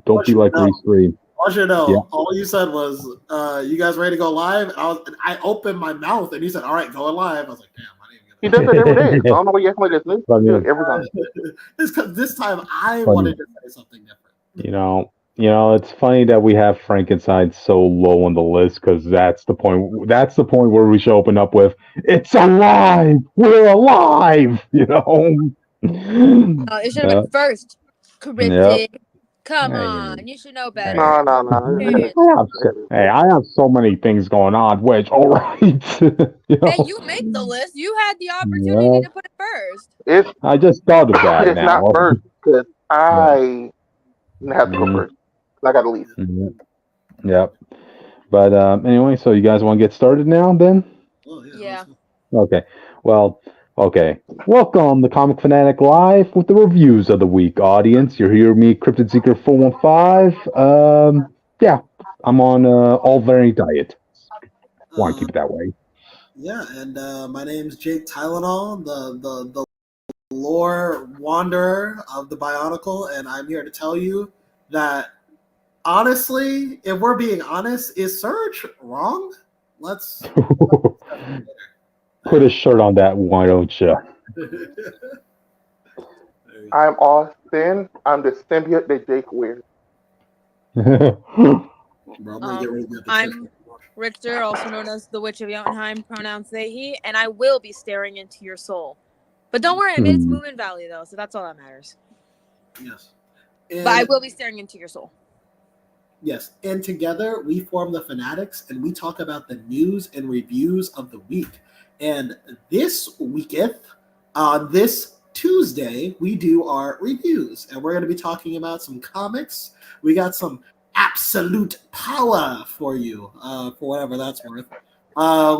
Don't be like Restream. I should know. All you said was, "You guys ready to go live?" I opened my mouth, and he said, "All right, going live." I was like, "Damn, I didn't get He does it every day. So I don't know what you acting like this. Every time. It's because this time I wanted to say something different. It's funny that we have Frankenstein so low on the list because that's the point. That's the point where we should open up with, "It's alive. We're alive." It should have been first. Cryptic. Yep. Come on, you should know better. No. I have so many things going on. Which, all right. Hey, you make the list. You had the opportunity to put it first. I just thought of that. It's not first because I have to go first. I got to leave. Yep. But anyway, so you guys want to get started now? Then. Yeah. Okay. Well. Okay, welcome to Comic Fanatic Live with the reviews of the week, audience. You're here with me, Cryptid Seeker 415. Yeah, I'm on all variant diet. Want to keep it that way. Yeah, and my name's Jake Tylenol, the lore wanderer of the Bionicle, and I'm here to tell you that, honestly, if we're being honest, is Surge wrong? Let's put a shirt on that, why don't you? I'm Austin. I'm the symbiote that Jake wears. I'm Richter, also known as the Witch of Jotunheim, pronouns they, he, and I will be staring into your soul. But don't worry, I made it to Moon Valley, though, so that's all that matters. Yes. But I will be staring into your soul. Yes, and together we form the Fanatics, and we talk about the news and reviews of the week. And this weekend, on this Tuesday, we do our reviews, and we're going to be talking about some comics. We got some absolute power for you, for whatever that's worth.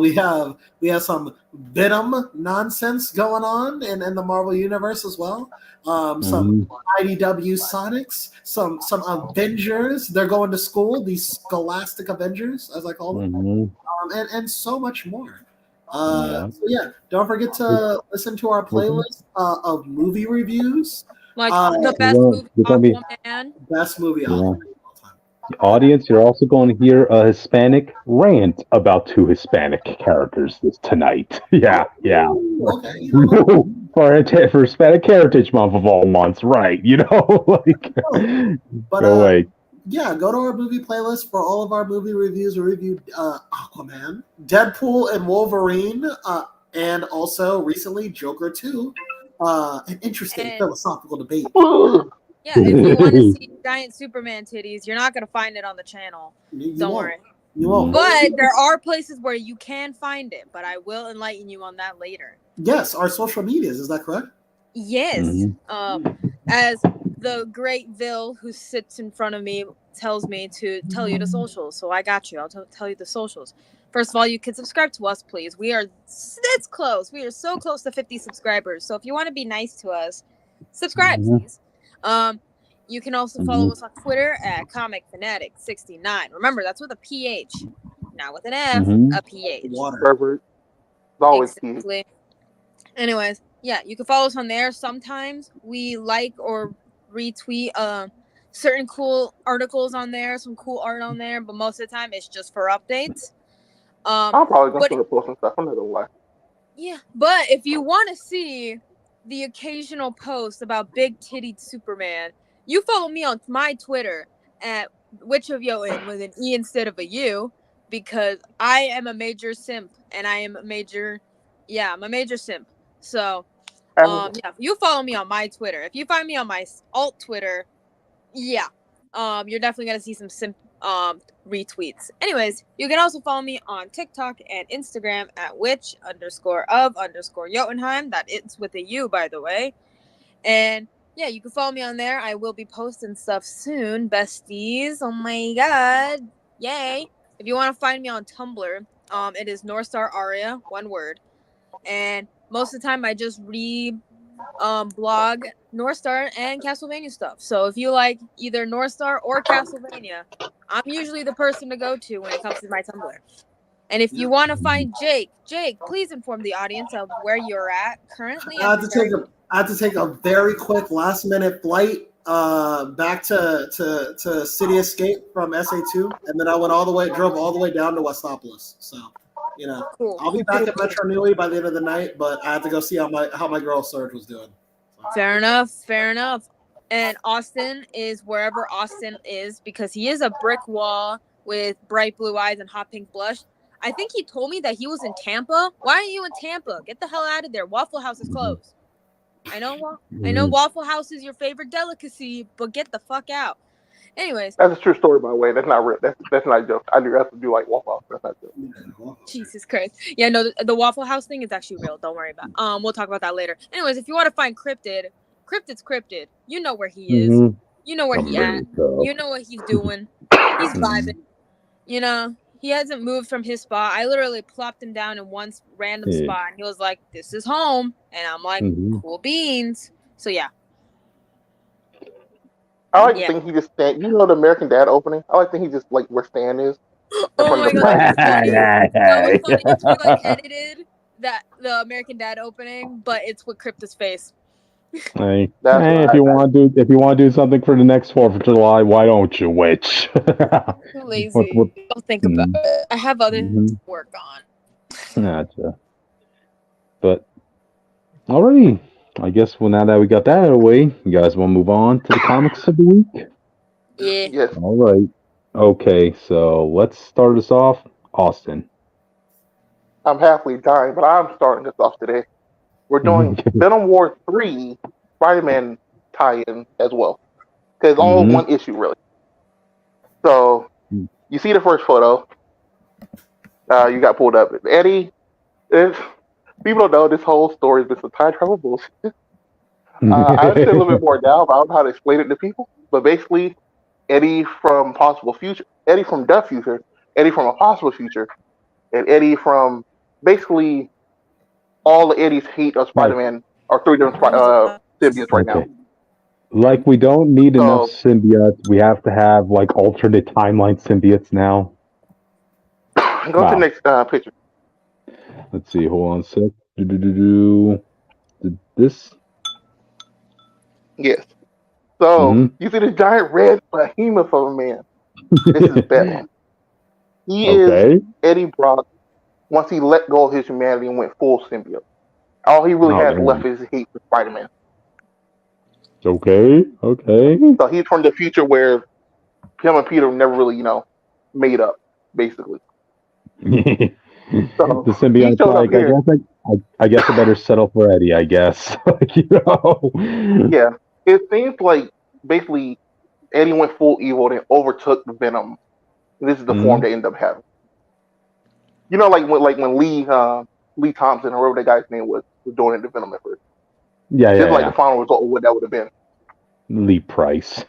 We have some Venom nonsense going on in the Marvel universe as well. Some IDW Sonics, some Avengers. They're going to school. These Scholastic Avengers, as I call them, and so much more. So don't forget to listen to our playlist of movie reviews. Like the best movie Aquaman. Best movie Aquaman. Audience, you're also going to hear a Hispanic rant about two Hispanic characters tonight. Yeah. Okay. For Hispanic Heritage Month of all months, right? Yeah, go to our movie playlist for all of our movie reviews. We reviewed Aquaman, Deadpool, and Wolverine, and also recently Joker 2. An interesting philosophical debate. Yeah, if you want to see giant Superman titties, you're not going to find it on the channel. Don't worry. You won't. But there are places where you can find it, but I will enlighten you on that later. Yes, our social medias, is that correct? Yes. As the great Vil who sits in front of me tells me to tell you the socials. So I got you. I'll tell you the socials. First of all, you can subscribe to us, please. We are this close. We are so close to 50 subscribers. So if you want to be nice to us, subscribe, please. You can also follow us on Twitter at Comic Fanatic 69. Remember, that's with a PH, not with an F, a PH. Water. Always exactly. Anyways, yeah, you can follow us on there. Sometimes we like or retweet certain cool articles on there, some cool art on there, but most of the time it's just for updates. I'm probably going to post some stuff. I'm not going to lie. Yeah, but if you want to see the occasional post about big tittied Superman, you follow me on my Twitter at Witch of Jotun with an E instead of a U, because I am a major simp, and I am a major simp. So, you follow me on my Twitter. If you find me on my alt Twitter, you're definitely gonna see some simp retweets. Anyways, you can also follow me on TikTok and Instagram at witch_of_Jotunheim. That it's with a U, by the way. And yeah, you can follow me on there. I will be posting stuff soon, besties. Oh my god. Yay. If you want to find me on Tumblr, it is Northstar Aria, one word. And most of the time I just blog Northstar and Castlevania stuff. So if you like either Northstar or Castlevania, I'm usually the person to go to when it comes to my Tumblr. And if you want to find Jake, please inform the audience of where you're at currently. I have to take a very quick last-minute flight back to City Escape from SA2, and then I drove all the way down to Westopolis. So, Cool. I'll be back at Metro Newey by the end of the night, but I have to go see how my girl Surge was doing. Fair enough. And Austin is wherever Austin is because he is a brick wall with bright blue eyes and hot pink blush. I think he told me that he was in Tampa. Why are you in Tampa? Get the hell out of there. Waffle House is closed. I know Waffle House is your favorite delicacy, but get the fuck out. Anyways. That's a true story, by the way. That's not real. That's not a joke. I do have to do like Waffle House. That's not true. Jesus Christ. Yeah, no, the Waffle House thing is actually real. Don't worry about it. We'll talk about that later. Anyways, if you want to find Cryptid's Cryptid. You know where he is. Mm-hmm. You know where he at. You know what he's doing. He's vibing. He hasn't moved from his spot. I literally plopped him down in one random spot, and he was like, "This is home," and I'm like, "Cool beans." So yeah. I like to think he just stand. You know the American Dad opening. I like to think he just like where Stan is. Oh my god, that was funny if you like edited the American Dad opening, but it's with Crypto's face. Hey, if you want to do something for the next 4th of July, why don't you, witch? Too lazy. Don't think about it. I have other things to work on. Gotcha. But alrighty, I guess now that we got that out of the way, you guys want to move on to the comics of the week? Yeah. Yes. All right. Okay, so let's start us off, Austin. I'm halfway dying, but I'm starting this off today. We're doing Venom War 3 Spider-Man tie-in as well. Because it's all one issue, really. So, you see the first photo. You got pulled up. Eddie, people don't know this whole story has been some time travel bullshit. I understand a little bit more now, but I don't know how to explain it to people. But basically, Eddie from Death Future, Eddie from a possible future, and Eddie from basically all the Eddies hate of Spider-Man are 3 different symbiotes right now. Like, we don't need enough symbiotes. We have to have, like, alternate timeline symbiotes now. Go to the next picture. Let's see. Hold on a sec. This? Yes. So, you see this giant red behemoth of a man. This is Batman. He is Eddie Brock once he let go of his humanity and went full symbiote. All he really has left is hate for Spider-Man. Okay. So he's from the future where him and Peter never really, made up, basically. So the symbiote's like, I guess I better settle for Eddie, I guess. Yeah. It seems like, basically, Eddie went full evil and overtook Venom. This is the form they end up having. Like when Lee Thompson, or whatever that guy's name was doing it to Venom at first. Yeah. The final result of what that would have been. Lee Price.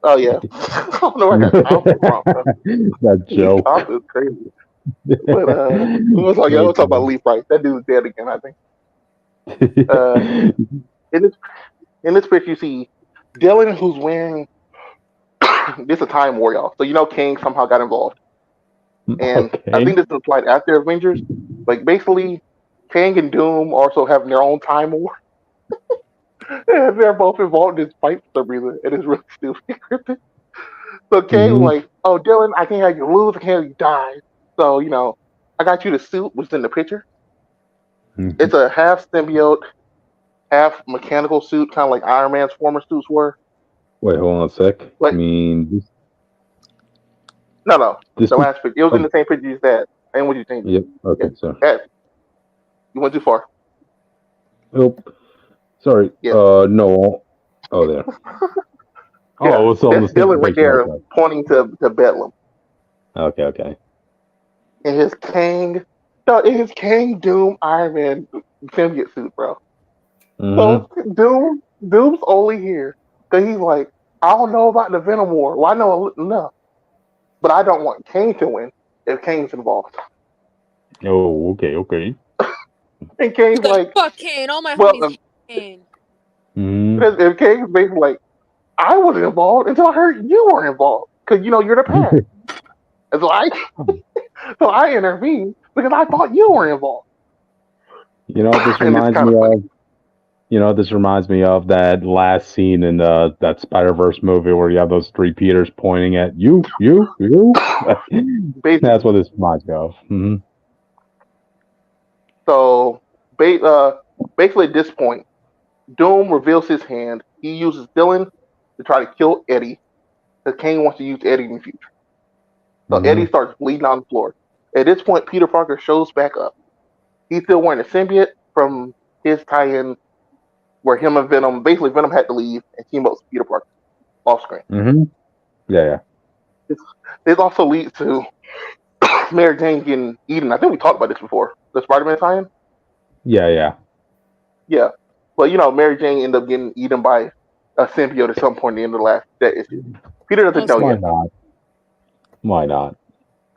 Oh yeah. I don't know where I got Thompson from. That joke. Lee Thompson is crazy. But we'll talk about Lee Price. That dude's dead again, I think. In this picture, you see Dylan, who's wearing. This is a Time War, y'all. So King somehow got involved. And I think this is applied after Avengers. Like, basically, Kang and Doom also having their own time war. And they're both involved in this fight for some reason. It is really stupid. So Kang was like, "Oh, Dylan, I can't have you lose. I can't have you die. So, I got you the suit, which is in the picture. It's a half symbiote, half mechanical suit, kind of like Iron Man's former suits were." Wait, hold on a sec. No. The last picture. It was in the same picture you said. And what do you think? Yep. Okay, so. You went too far. Oh, sorry. Yeah. No. Oh, there. It's on that's Dylan right there pointing to Bedlam. Okay. In his Kang Doom Iron Man symbiote suit, bro. So Doom's only here because he's like, I don't know about the Venom War. Well, I know enough. But I don't want Kane to win if Kane's involved. Oh, okay. And Kane's like, fuck Kane, all my homies Kane. If Kane's basically like, I wasn't involved until I heard you were involved. Because, you're the past. So I intervened because I thought you were involved. This reminds me of This reminds me of that last scene in that Spider-Verse movie where you have those three Peters pointing at you. Basically. That's what this reminds me of. Mm-hmm. So basically, at this point, Doom reveals his hand. He uses Dylan to try to kill Eddie. Because Kane wants to use Eddie in the future. So Eddie starts bleeding on the floor. At this point, Peter Parker shows back up. He's still wearing a symbiote from his tie-in where him and basically Venom had to leave and team up with Peter Parker off screen. Mm-hmm. Yeah. This also leads to Mary Jane getting eaten. I think we talked about this before. The Spider-Man tie-in? Yeah. Yeah. But, Mary Jane ended up getting eaten by a symbiote at some point in the end of that issue. Peter doesn't know yet. Why not?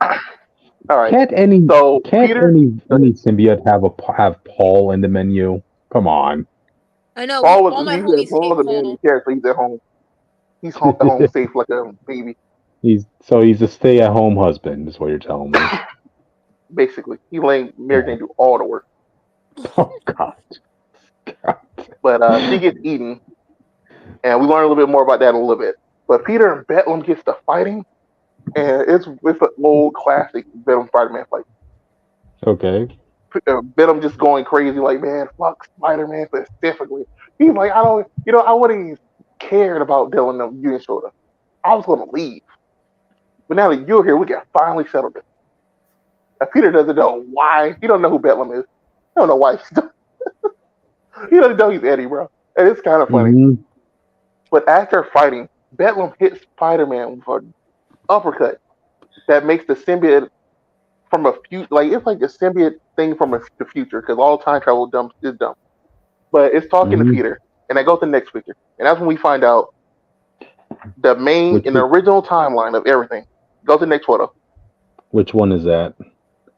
All right. Can't any symbiote have Paul in the menu? Come on. I know. Paul all my he's homies hate the main Paul. character. He's at home. He's at home safe like a baby. He's a stay-at-home husband, is what you're telling me. Basically, he letting Mary Jane do all the work. Oh God. But she gets eaten, and we learn a little bit more about that in a little bit. But Peter and Bedlam gets to fighting, and it's an old classic Venom Spider-Man fight. Okay. Venom just going crazy, like, man, fuck Spider-Man specifically. He's like, I wouldn't even cared about Dylan and you and Shoulder. I was going to leave. But now that you're here, we can finally settle this. And Peter doesn't know why. He don't know who Bedlam is. He don't know why he's done. He doesn't know he's Eddie, bro. And it's kind of funny. Mm-hmm. But after fighting, Bedlam hits Spider-Man with an uppercut that makes the symbiote from a future, like it's like a symbiote thing from the future, because all time travel is dumb. But it's talking to Peter, and I go to the next picture, and that's when we find out the the original timeline of everything. Go to the next photo. Which one is that?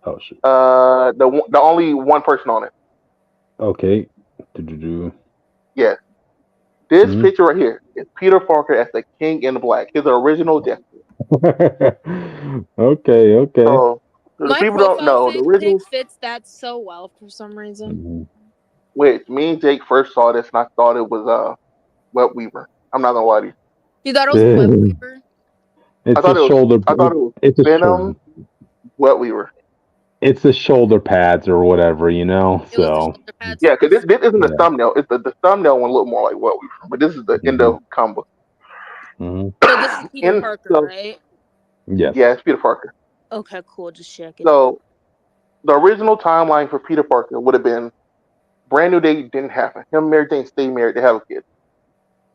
Oh shit. The only one person on it. Okay. Yeah. This picture right here is Peter Parker as the King in Black, his original death. Okay. So, my people don't know the original fits that so well for some reason. Mm-hmm. Which me and Jake first saw this, and I thought it was Web Weaver. I'm not gonna lie to you. You thought it was Web Weaver? I thought it was Venom, Web Weaver. It's the shoulder pads or whatever, So yeah, because this isn't the thumbnail. It's the thumbnail one look more like Web Weaver, but this is the end of combo. Mm-hmm. So this is Peter Parker, right? Yes. Yeah, it's Peter Parker. Okay, cool. Just checking. So the original timeline for Peter Parker would have been Brand New Day didn't happen. Him and Mary Jane stay married, they have a kid.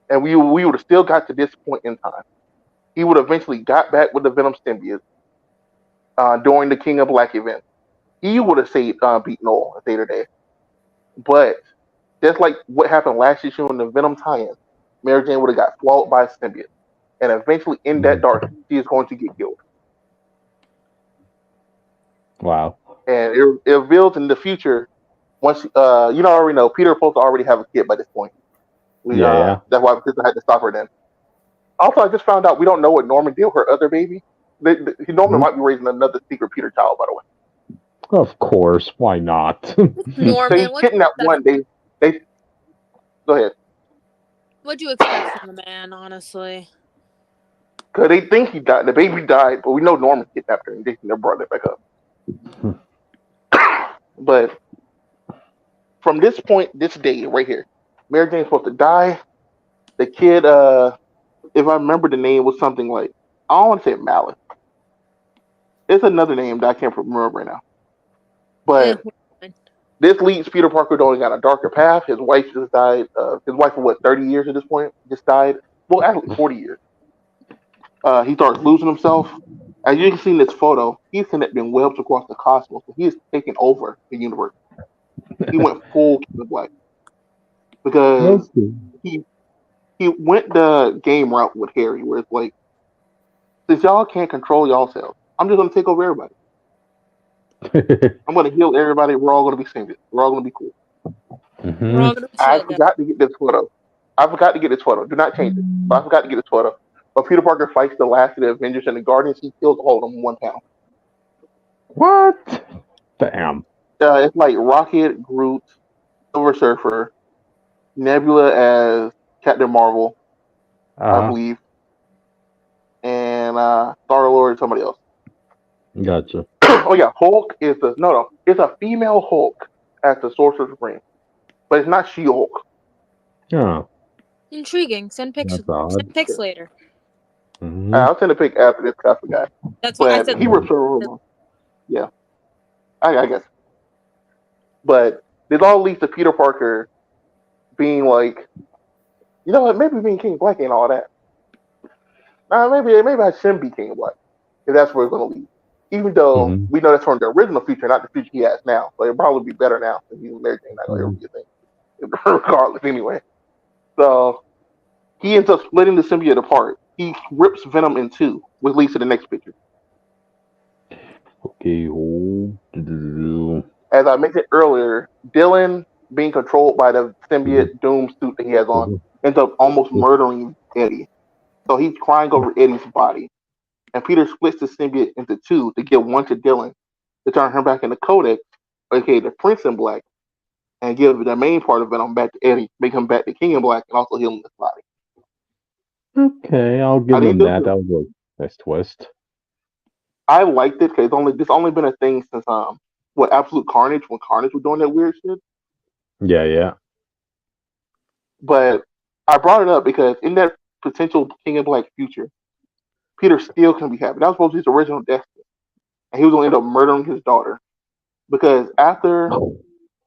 And we would have still got to this point in time. He would have eventually got back with the Venom symbiote during the King of Black event. He would have beat Noel and saved the day. But just like what happened last issue in the Venom tie-in, Mary Jane would have got swallowed by a symbiote. And eventually in that dark, she is going to get killed. Wow. And it reveals in the future, once already know, Peter was supposed to already have a kid by this point. That's why Kristen had to stop her then. Also, I just found out we don't know what Norman did with her other baby. Norman might be raising another secret Peter child, by the way. Of course, why not? Norman, so getting that one. They go ahead. What'd you expect from the man, honestly? Because they think he died. The baby died, but we know Norman kidnapped her and they brought it back up. But from this point, this day right here, Mary Jane's supposed to die. The kid, if I remember the name, was something like, I don't want to say Malice. It's another name that I can't remember right now. But this leads Peter Parker going on a darker path. His wife just died. His wife was 30 years at this point? Just died. Well, actually 40 years. He starts losing himself. As you can see in this photo, he's connecting webs across the cosmos. So he is taking over the universe. He went full King of Black. Because he went the game route with Harry, where it's like, since y'all can't control yourselves, I'm just going to take over everybody. I'm going to heal everybody. We're all going to be single. We're all going to be cool. Mm-hmm. I forgot to get this photo. Do not change it. But I forgot to get this photo. But Peter Parker fights the last of the Avengers and the Guardians. He kills all of them in 1 pound. What? Damn. It's like Rocket, Groot, Silver Surfer, Nebula as Captain Marvel, I Uh-huh. believe, and Star Lord somebody else. Gotcha. Oh yeah, Hulk is it's a female Hulk as the Sorcerer Supreme, but it's not She-Hulk. Oh, Intriguing. Send that's pictures. odd. Send pics later. Mm-hmm. I'll send a pic after this. 'Cause I forgot, That's what I but said. he rips her. Yeah, I guess. But this all leads to Peter Parker being like, you know what? Maybe being King Black ain't all that. Maybe I shouldn't be King Black. Because that's where it's going to lead. Even though Mm-hmm. we know that's from the original future, not the future he has now. So it'll probably be better now because he's Mary Jane, not going to ever be a thing. Regardless, anyway. So he ends up splitting the symbiote apart. He rips Venom in two, which leads to the next picture. Okay, hold. As I mentioned earlier, Dylan, being controlled by the Mhm. symbiote Doom suit that he has on, Mhm. ends up almost murdering Eddie. So he's crying over Eddie's body. And Peter splits the symbiote into two to give one to Dylan to turn him back into Codex, aka the Prince in Black, and give the main part of Venom back to Eddie, make him back to King in Black, and also heal him his body. Okay, I'll I give think them that. That was a nice twist. I liked it because it's only been a thing since Absolute Carnage, when Carnage was doing that weird shit. Yeah, yeah. But I brought it up because in that potential King in Black future, Peter still can be happy. That was supposed to be his original destiny, and he was going to end up murdering his daughter because after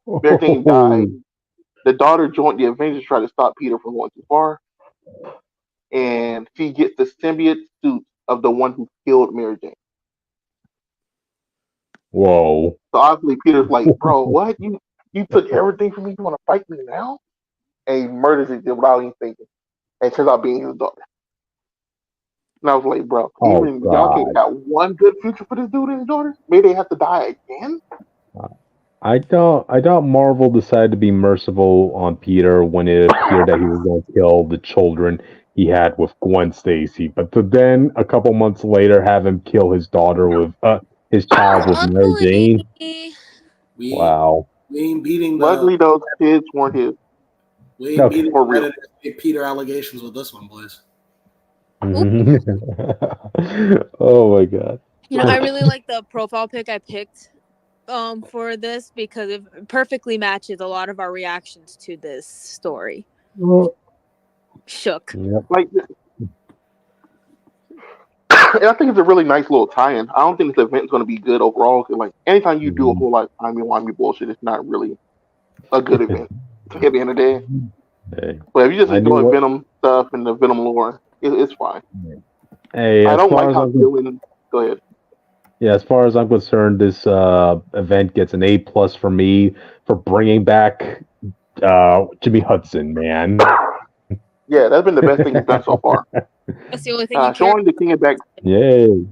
Mary Jane died, the daughter joined the Avengers to try to stop Peter from going too far, and she gets the symbiote suit of the one who killed Mary Jane. Whoa. So obviously Peter's like, bro, what? You took everything from me? You want to fight me now? And he murders it without even thinking. And it turns out being his daughter. And I was like, bro, Oh even y'all can't God. got one good future for this dude and his daughter? Maybe they have to die again? I thought Marvel decided to be merciful on Peter when it appeared that he was going to kill the children he had with Gwen Stacy, but to then a couple months later have him kill his daughter with his child with Mary Ugly. Jane. We Wow. we ain't beating the Luckily, those kids weren't his. we ain't Okay. beating For the real. Predator Peter allegations with this one, boys. Oh my God. You know, I really like the profile pic I picked for this because it perfectly matches a lot of our reactions to this story. Shook. Yep. Like, and I think it's a really nice little tie-in. I don't think this event's going to be good overall. 'Cause, like, anytime you do a whole lot of timey-wimey bullshit, it's not really a good event at the end of the day. Hey, But if you just I knew enjoy what. Venom stuff and the Venom lore, it's fine. Hey, I as don't far like as how I'm Dylan. Go ahead. Yeah, as far as I'm concerned, this event gets an A+ for me for bringing back Jimmy Hudson, man. Yeah, that's been the best thing he's done so far. That's the only thing you care. Showing the King back. Yay!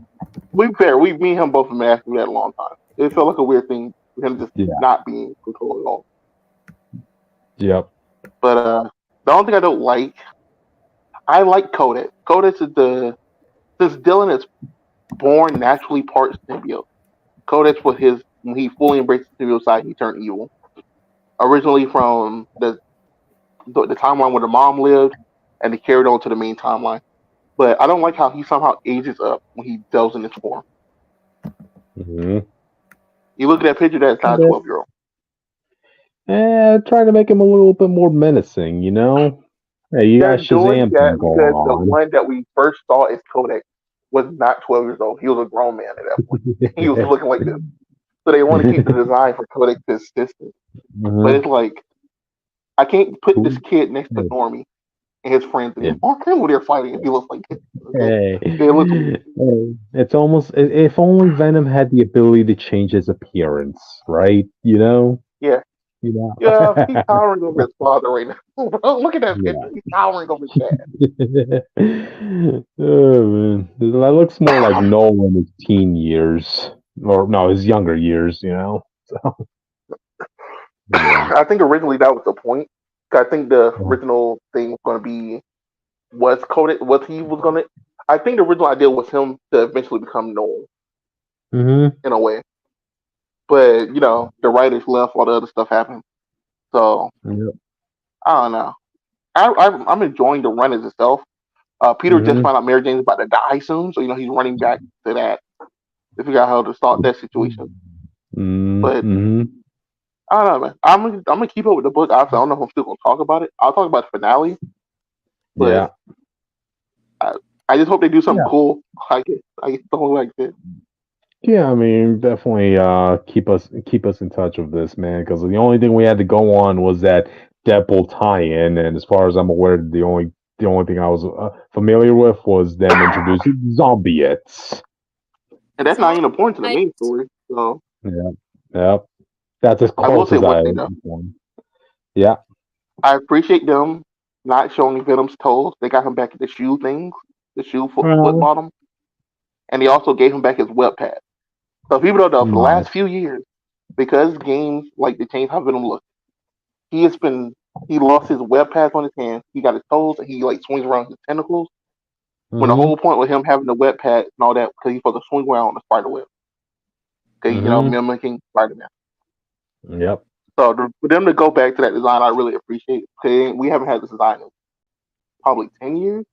We fair. Me and him both been asking that a long time. It felt like a weird thing for him just Yeah. not being controlled at all. Yep. But the only thing I don't like, I like Codex. Codex is since Dylan is born naturally part symbiote. Codex was his when he fully embraced the symbiote side, he turned evil. Originally from the timeline where the mom lived, and he carried on to the main timeline. But I don't like how he somehow ages up when he delves in this form. Mm-hmm. You look at that picture, that's not a 12-year-old. Trying to make him a little bit more menacing, you know? Hey, you got They're doing Shazam thing that going because the on. one that we first saw as Codex was not 12 years old. He was a grown man at that point. He was looking like this. So they want to keep the design for Codex consistent. But Mhm. it's like, I can't put this Cool. kid next to Normie and his friends and Yeah. him. Aren't over there fighting if he looks like this. Okay? Hey, It looks weird. it's almost if only Venom had the ability to change his appearance, right? You know, Yeah. you know. Yeah, he's towering over his father right now. Look at that Yeah. picture. He's towering over his dad. Oh man, that looks more like Nolan in his teen years, or no, his younger years. You know. So yeah. I think originally that was the point. I think the original thing was going to be was Codex, what he was going to. I think the original idea was him to eventually become Noel Mm-hmm. in a way. But, the writers left, all the other stuff happened. So Yep. I don't know. I'm enjoying the run as itself. Peter just found out Mary Jane's about to die soon, so he's running back to that to figure out how to start that situation. But I don't know, man. I'm gonna keep up with the book. I don't know if I'm still gonna talk about it. I'll talk about the finale, but I just hope they do something cool. I don't like it. Yeah, I mean, definitely keep us in touch with this, man. Because the only thing we had to go on was that Deadpool tie-in, and as far as I'm aware, the only thing I was familiar with was them introducing Zombieites. And that's not even important to the main story. So yeah, that's as close as I. Yeah, I appreciate them not showing Venom's toes. They got him back at the shoe things, the shoe foot bottom, and they also gave him back his web pad. So people don't know, for the last few years, because games like they changed how Venom looks, he lost his web pads on his hands. He got his toes, and he swings around his tentacles. When the whole point with him having the web pad and all that, because he's supposed to swing around on the spider web, because mimicking Spider-Man. Yep. So for them to go back to that design, I really appreciate. Because we haven't had this design in probably 10 years.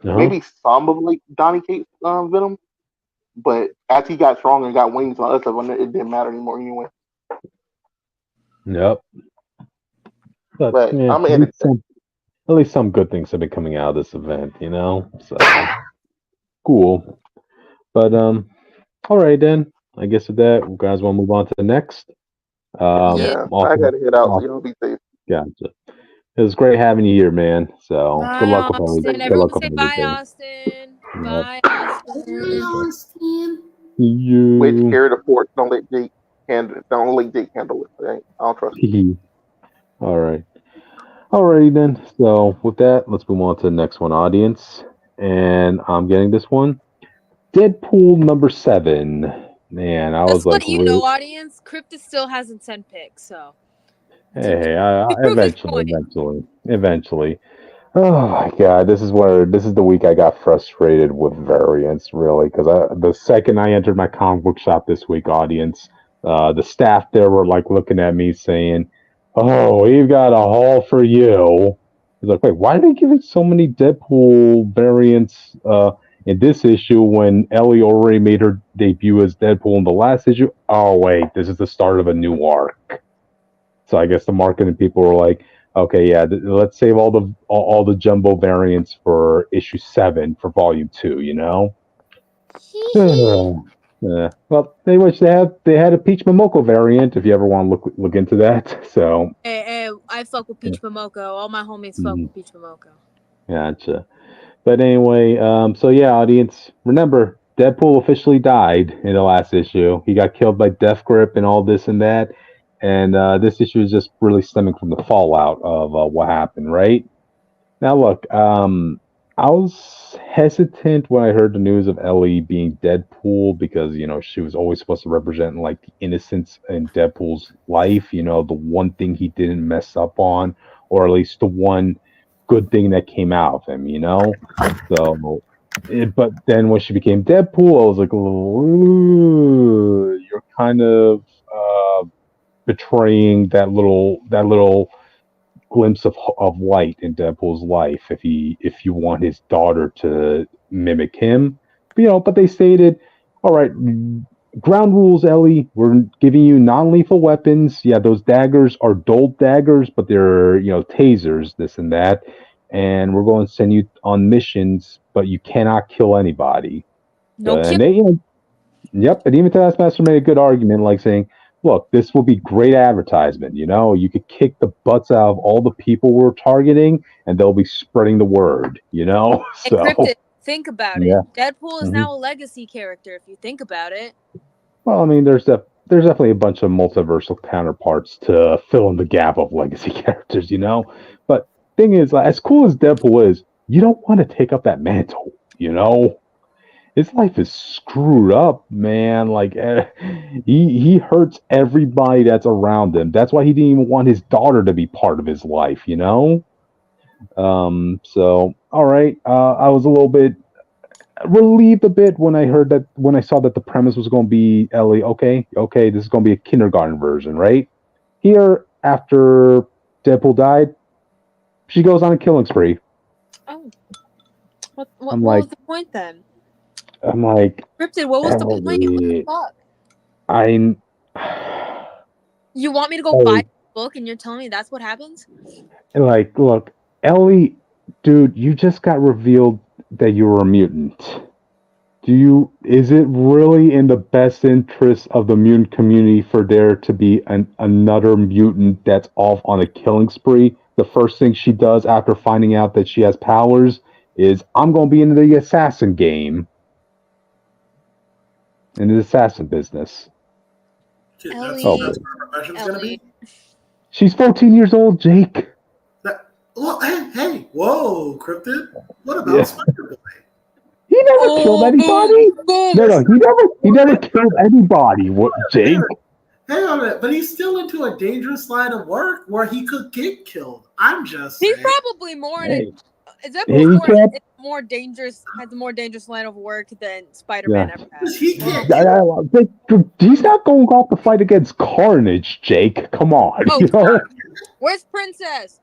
Maybe some of Donny Cates Venom. But as he got stronger and got wings on other stuff, it didn't matter anymore anyway. Yep. But I'm at least some good things have been coming out of this event, So cool. But all right then. I guess with that, you guys want to move on to the next. I gotta head out. So you don't be safe. Gotcha. It was great having you here, man. So bye, good luck with Austin. Everyone say bye, Austin. Bye, Austin. Wait, carry the fort. Don't let Jake handle it. Okay? I don't trust you. All right. Alrighty then. So with that, let's move on to the next one, audience. And I'm getting this one. Deadpool number 7. Man, I was like, audience. Cryptus still hasn't sent pics, so. Hey, eventually. Oh my god, this is the week I got frustrated with variants, really, because the second I entered my comic book shop this week, audience, the staff there were looking at me saying, "Oh, we've got a haul for you." I was like, "Wait, why are they giving so many Deadpool variants in this issue when Ellie already made her debut as Deadpool in the last issue?" Oh wait, this is the start of a new arc. So I guess the marketing people were like, "Okay, yeah, let's save all the jumbo variants for issue 7 for volume 2." Well, they wish they had a Peach Momoko variant if you ever want to look into that. So hey, I fuck with Peach Momoko. All my homies fuck with Peach Momoko. Gotcha. But anyway, so yeah, audience, remember Deadpool officially died in the last issue. He got killed by Death Grip and all this and that. And this issue is just really stemming from the fallout of what happened, right? Now, look, I was hesitant when I heard the news of Ellie being Deadpool because, she was always supposed to represent, the innocence in Deadpool's life, the one thing he didn't mess up on, or at least the one good thing that came out of him, So, but then when she became Deadpool, I was like, ooh, you're kind of betraying that little glimpse of light in Deadpool's life if you want his daughter to mimic him. But they stated, all right, ground rules, Ellie, we're giving you non-lethal weapons. Yeah, those daggers are dull daggers, but they're tasers, this and that, and we're going to send you on missions, but you cannot kill anybody. And they yep, and even Taskmaster made a good argument, saying, look, this will be great advertisement. You could kick the butts out of all the people we're targeting, and they'll be spreading the word. So Cryptid, think about it. Deadpool is now a legacy character. If you think about it. Well, I mean, there's definitely a bunch of multiversal counterparts to fill in the gap of legacy characters. But thing is, as cool as Deadpool is, you don't want to take up that mantle. His life is screwed up, man. He hurts everybody that's around him. That's why he didn't even want his daughter to be part of his life, So all right, I was a little bit relieved when I saw that the premise was going to be Ellie. Okay, this is going to be a kindergarten version, right? Here, after Deadpool died, she goes on a killing spree. Oh, what I'm was like, the point then? I'm like, Cryptid, what was the point? What the Ellie, fuck? I'm. You want me to go Ellie, buy the book and you're telling me that's what happens? like, look, Ellie, dude, you just got revealed that you were a mutant. Is it really in the best interest of the mutant community for there to be another mutant that's off on a killing spree? The first thing she does after finding out that she has powers is, I'm going to be in the assassin game, in the assassin business. That's Ellie, what her profession's gonna be. She's 14 years old, Jake. Well, hey, whoa, Cryptid. What about Yeah. Spider-Boy? He never killed anybody. boom. No, he never killed anybody. What, Jake? Hang on a minute, but he's still into a dangerous line of work where he could get killed. I'm just saying. He's probably more in Hey. a. Is that He more? can't- It's more dangerous. Has a more dangerous line of work than Spider-Man ever has. He can't kill. He's not going off to fight against Carnage, Jake. Come on. Oh, You know? where's Princess?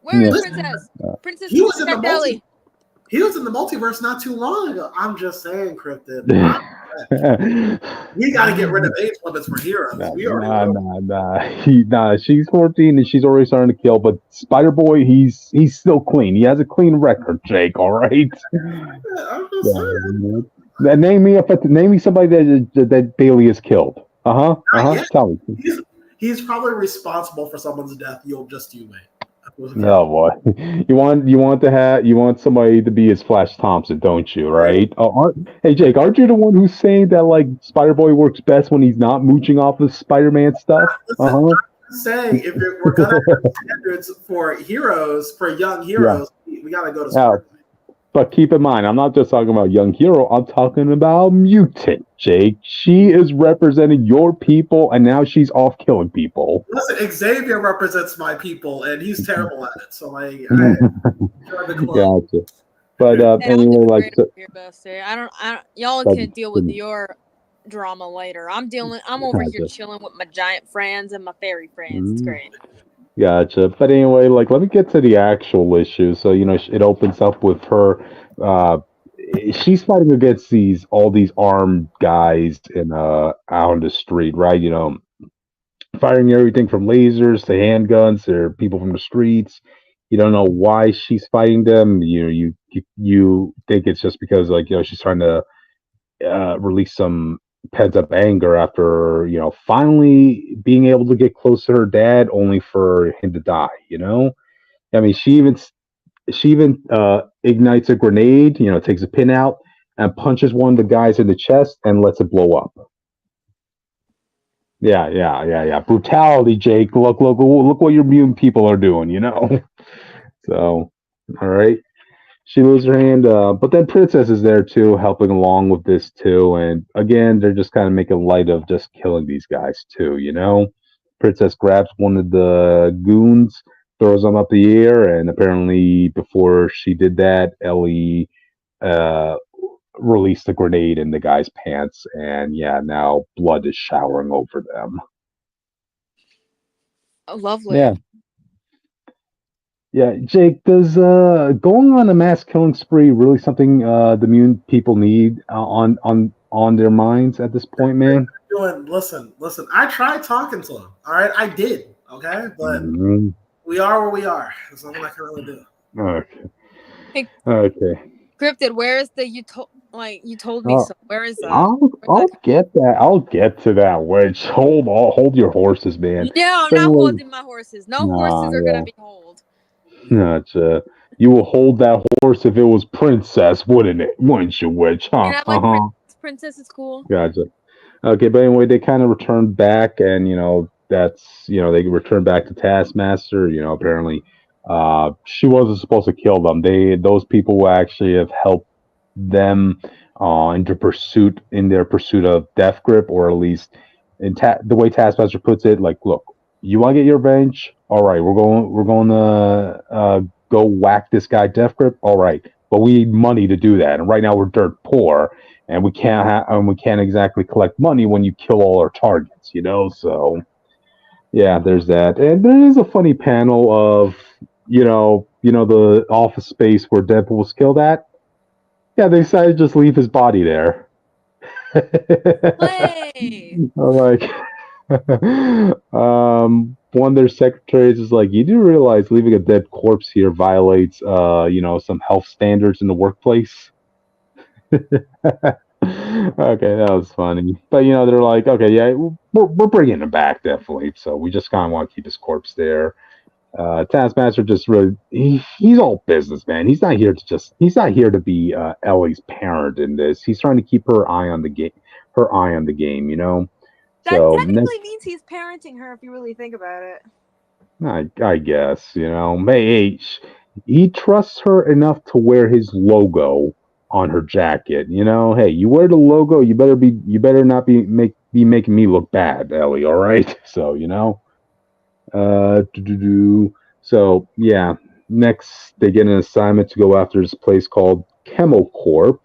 Where is Yeah. Princess? Princess He was in the protect Ellie. He was in the multiverse not too long ago. I'm just saying, Cryptid. We got to get rid of age limits for heroes. Nah. She's 14 and she's already starting to kill. But Spider Boy, he's still clean. He has a clean record, Jake. All right. I'm just saying. Name me somebody that Bailey has killed. Yet. Tell me. He's probably responsible for someone's death. You wait. No, boy. You want somebody to be his Flash Thompson, don't you? Right? Hey, Jake, aren't you the one who's saying that like Spider Boy works best when he's not mooching off of Spider-Man stuff? I'm saying if we're gonna have standards for heroes, for young heroes, we gotta go to Spider-Man. But keep in mind, I'm not just talking about young hero. I'm talking about mutant, Jake. She is representing your people, and now she's off killing people. Listen, Xavier represents my people, and he's terrible at it. So Gotcha. But anyway, like, y'all can deal with your drama later. I'm over here chilling with my giant friends and my fairy friends. It's great. Gotcha. But anyway, like, let me get to the actual issue. So, it opens up with her. She's fighting against all these armed guys out on the street, right? Firing everything from lasers to handguns. They're people from the streets. You don't know why she's fighting them. You think it's just because, like, she's trying to release some pent up anger after finally being able to get close to her dad, only for him to die. I mean, she even ignites a grenade. Takes a pin out and punches one of the guys in the chest and lets it blow up. Yeah. Brutality, Jake. Look what your mutant people are doing. So, all right. She loses her hand, but then Princess is there too, helping along with this too. And again, they're just kind of making light of just killing these guys too. Princess grabs one of the goons, throws them up the air, and apparently before she did that, Ellie released a grenade in the guy's pants, and now blood is showering over them. Oh, lovely. Yeah, Jake, does going on a mass killing spree really something the mutant people need on their minds at this point, man? Listen. I tried talking to him. All right, I did. Okay, but we are where we are. There's nothing I can really do. Okay. Cryptid, where is the you told me so? Where is that? I'll get that. I'll get to that. Which hold your horses, man. No, I'm not holding my horses. No horses are gonna be hold. Gotcha. You will hold that horse if it was Princess, wouldn't it? Wouldn't you, witch? Huh? Yeah, like Princess is cool. Gotcha. Okay, but anyway, they kind of return back, and they return back to Taskmaster. Apparently, she wasn't supposed to kill them. Those people will actually have helped them in their pursuit of Death Grip, or at least the way Taskmaster puts it, like, look, you want to get your revenge? All right, we're going to go whack this guy Death Grip. All right, but we need money to do that, and right now we're dirt poor, and we can't exactly collect money when you kill all our targets. So yeah, there's that, and there is a funny panel of the office space where Deadpool was killed at. Yeah, they decided to just leave his body there. Play. I'm like, one of their secretaries is like, you do realize leaving a dead corpse here violates, some health standards in the workplace. Okay, that was funny. But they're like, okay, yeah, we're bringing him back definitely. So we just kind of want to keep his corpse there. Taskmaster just really he's all business, man. He's not here to be Ellie's parent in this. He's trying to keep her eye on the game. That So technically means he's parenting her if you really think about it. I guess hey, he trusts her enough to wear his logo on her jacket. Hey, you wear the logo, you better not be making me look bad, Ellie. All right, so So yeah, next they get an assignment to go after this place called Chemocorp.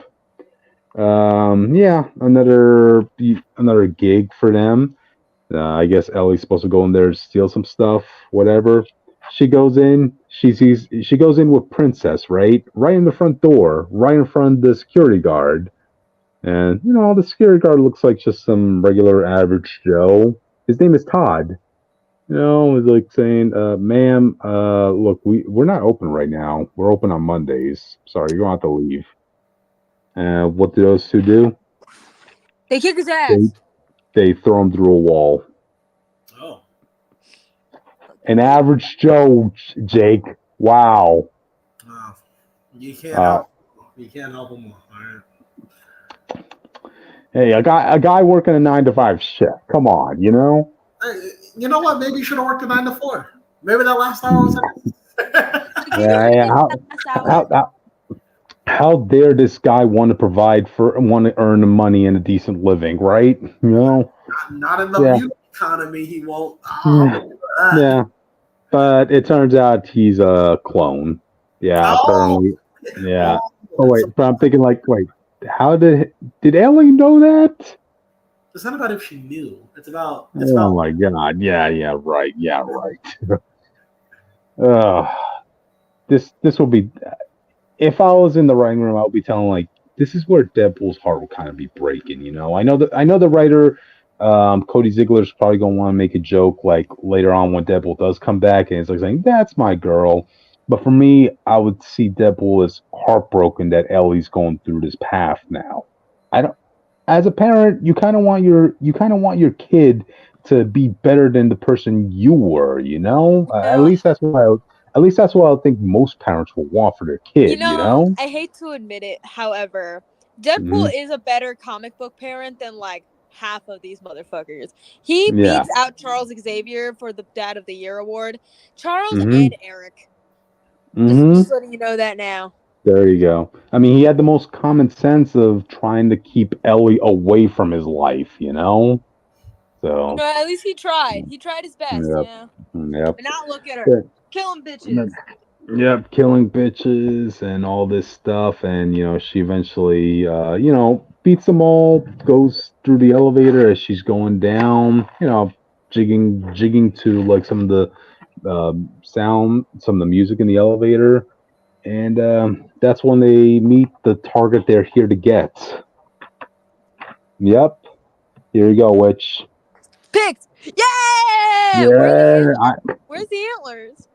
Yeah, another gig for them. I guess Ellie's supposed to go in there to steal some stuff, whatever. She goes in. She goes in with Princess, right in the front door, right in front of the security guard. And the security guard looks like just some regular average Joe. His name is Todd. It's like saying, ma'am, look, we're not open right now. We're open on Mondays. Sorry, you're gonna have to leave. What do those two do? They kick his ass. They throw him through a wall. Oh. An average Joe, Jake. Wow. You can't help him. All right. Hey, a guy working a 9-to-5 shift. Come on, You know what? Maybe you should have worked a 9 to 4. Maybe that last hour was. Yeah. How dare this guy want to earn money and a decent living, right? Not in the beauty economy. He won't. Yeah, but it turns out he's a clone. Yeah, apparently. Yeah. Oh wait, but I'm thinking how did Ellie know that? It's not about if she knew. It's about. Oh my god! Yeah, right. This will be. If I was in the writing room, I would be telling this is where Deadpool's heart will kind of be breaking. I know the writer, Cody Ziegler, is probably gonna want to make a joke later on when Deadpool does come back, and it's saying that's my girl. But for me, I would see Deadpool as heartbroken that Ellie's going through this path now. I don't. As a parent, you kind of want your kid to be better than the person you were. At least that's what I think most parents will want for their kid. I hate to admit it, however, Deadpool is a better comic book parent than half of these motherfuckers. He beats out Charles Xavier for the Dad of the Year award. Charles and Eric. Just letting you know that now. There you go. I mean, he had the most common sense of trying to keep Ellie away from his life, So at least he tried. He tried his best, Yep. But now look at her. Killing bitches. Yep, killing bitches and all this stuff, and she eventually beats them all, goes through the elevator as she's going down, jigging to some of the sound, some of the music in the elevator. And that's when they meet the target they're here to get. Yep. Here you go, Witch. Picked! Yeah! Where's the antlers?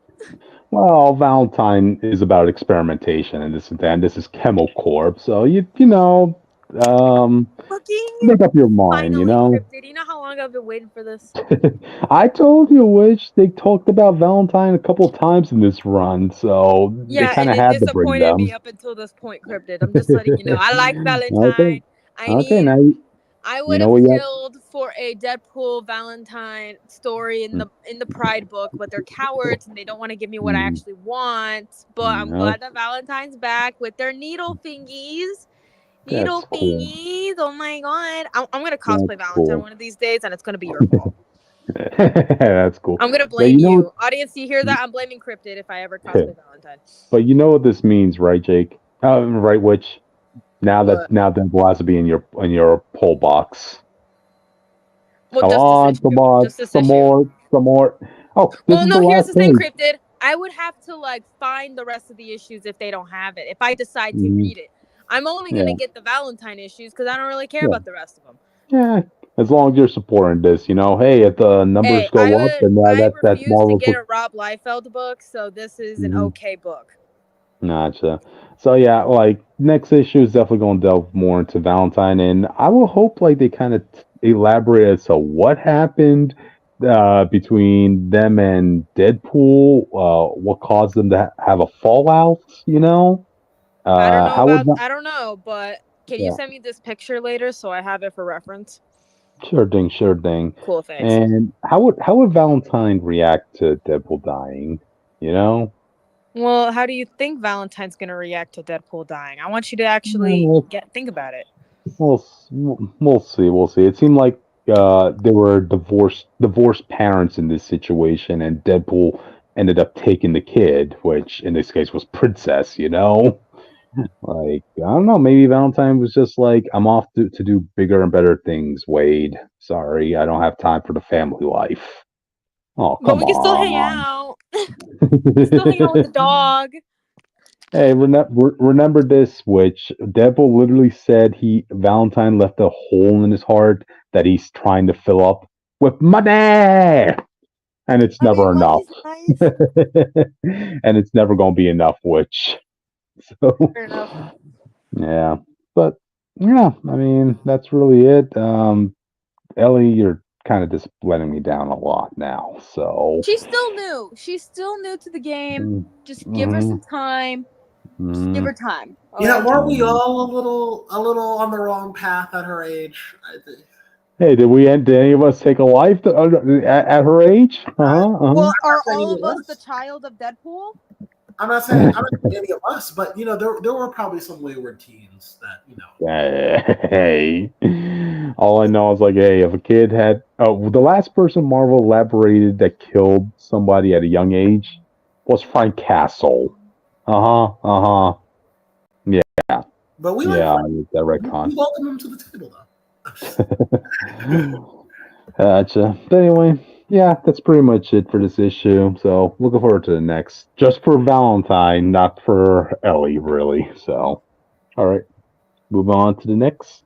Well, Valentine is about experimentation, and this is Chemocorp. So make up your mind. Finally, Cryptid. You know how long I've been waiting for this? I told you, Witch. They talked about Valentine a couple times in this run, so they kind of had to bring them. Disappointed me up until this point, Cryptid. I'm just letting you know. I like Valentine. Okay. I would have killed for a Deadpool Valentine story in the Pride book, but they're cowards and they don't want to give me what I actually want. But I'm glad that Valentine's back with their needle thingies. Thingies. Oh my god. I'm going to cosplay Valentine one of these days, and it's going to be your fault. That's cool. I'm going to blame you. Audience, you hear that? I'm blaming Cryptid if I ever cosplay Valentine. But you know what this means, right, Jake? Right, Witch? Now Deadpool has to be in your poll box. Well, come on, some more. Oh, here's the thing, Cryptid. I would have to like find the rest of the issues if they don't have it. If I decide to Mhm. read it, I'm only Yeah. gonna get the Valentine issues because I don't really care Yeah. about the rest of them. Yeah, as long as you're supporting this, hey, if the numbers Hey, go up, then I that's refuse to Marvel's. get a Rob Liefeld book, so this is an Mhm. okay book. Gotcha. So yeah, like next issue is definitely going to delve more into Valentine, and I will hope like they kind of elaborate as to what happened between them and Deadpool, what caused them to have a fallout. How would I don't know, but can you yeah, send me this picture later so I have it for reference? sure thing. Cool, thanks. And how would Valentine react to Deadpool dying? You know? Well, how do you think Valentine's gonna react to Deadpool dying? I want you to actually Well, think about it. we'll see. We'll see. It seemed like there were divorced parents in this situation, and Deadpool ended up taking the kid, which in this case was Princess. Like I don't know. Maybe Valentine was just like, I'm off to do bigger and better things. Wade, sorry, I don't have time for the family life. Oh, But come we can still hang on. out. We can still hang out with the dog. Hey, remember this, which Deadpool literally said Valentine left a hole in his heart that he's trying to fill up with money, and it's I mean, never enough. money's nice. And it's never going to be enough, which, so, Fair enough. yeah. But, yeah, I mean, that's really it. Ellie, you're kind of just letting me down a lot now, so. She's still new. She's still new to the game. Just give her Mm-hmm. some time. Just give her time. Weren't we Mhm. all a little on the wrong path at her age? I think. Hey, did any of us take a life at her age? Well, I'm are not saying all any of of us the us. child of Deadpool? I'm not saying any of us, but there were probably some wayward teens that. Hey, all I know is like, hey, if a kid had, the last person Marvel elaborated that killed somebody at a young age was Frank Castle. Yeah, But we like yeah, Frank. that We retcon. welcome him to the table, though. Gotcha. But anyway, yeah, that's pretty much it for this issue. So looking forward to the next. Just for Valentine, not for Ellie, really. So, all right, move on to the next.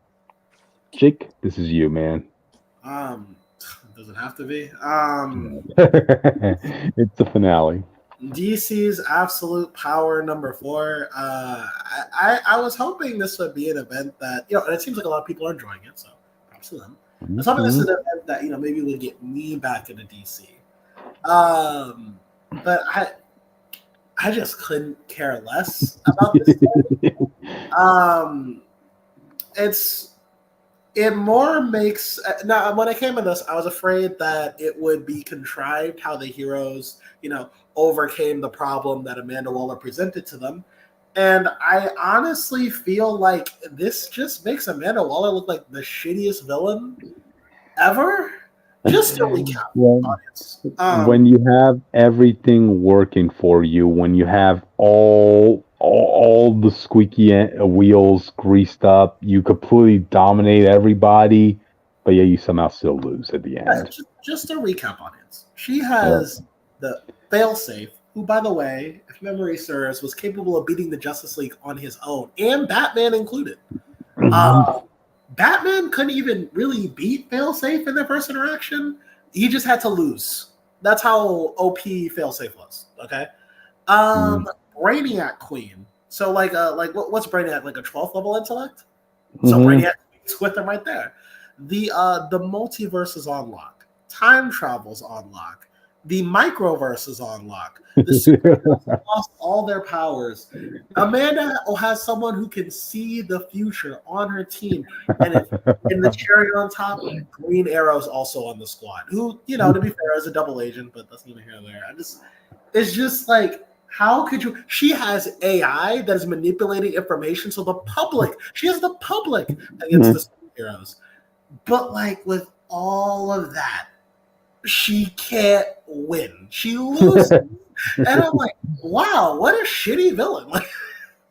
Jake, this is you, man. um, does it have to be? It's the finale. DC's Absolute Power #4. I was hoping this would be an event that and it seems like a lot of people are enjoying it. So props to them. I was hoping this is an event that maybe would get me back into DC. But I just couldn't care less about this thing. It more makes now when I came in this, I was afraid that it would be contrived how the heroes, overcame the problem that Amanda Waller presented to them. And I honestly feel like this just makes Amanda Waller look like the shittiest villain ever. Just to recap, Well, audience. when you have everything working for you, when you have all the squeaky wheels greased up, you completely dominate everybody, but yeah, you somehow still lose at the end. Just to recap, audience. She has the failsafe, who, by the way, if memory serves, was capable of beating the Justice League on his own, and Batman included. Batman couldn't even really beat failsafe in their first interaction. He just had to lose. That's how OP failsafe was. Okay. Brainiac Queen. So what's Brainiac, like a 12th level intellect? So Brainiac is with them right there. The multiverse is on lock. Time travel's on lock. The microverse is on lock. The superheroes lost all their powers. Amanda has someone who can see the future on her team, and the cherry on top, Green Arrow's also on the squad. Who, to be fair, is a double agent, but that's neither here nor there. It's just like, how could you? She has AI that is manipulating information, so she has the public against the superheroes. But with all of that, she can't win. She loses. And I'm like, wow, what a shitty villain.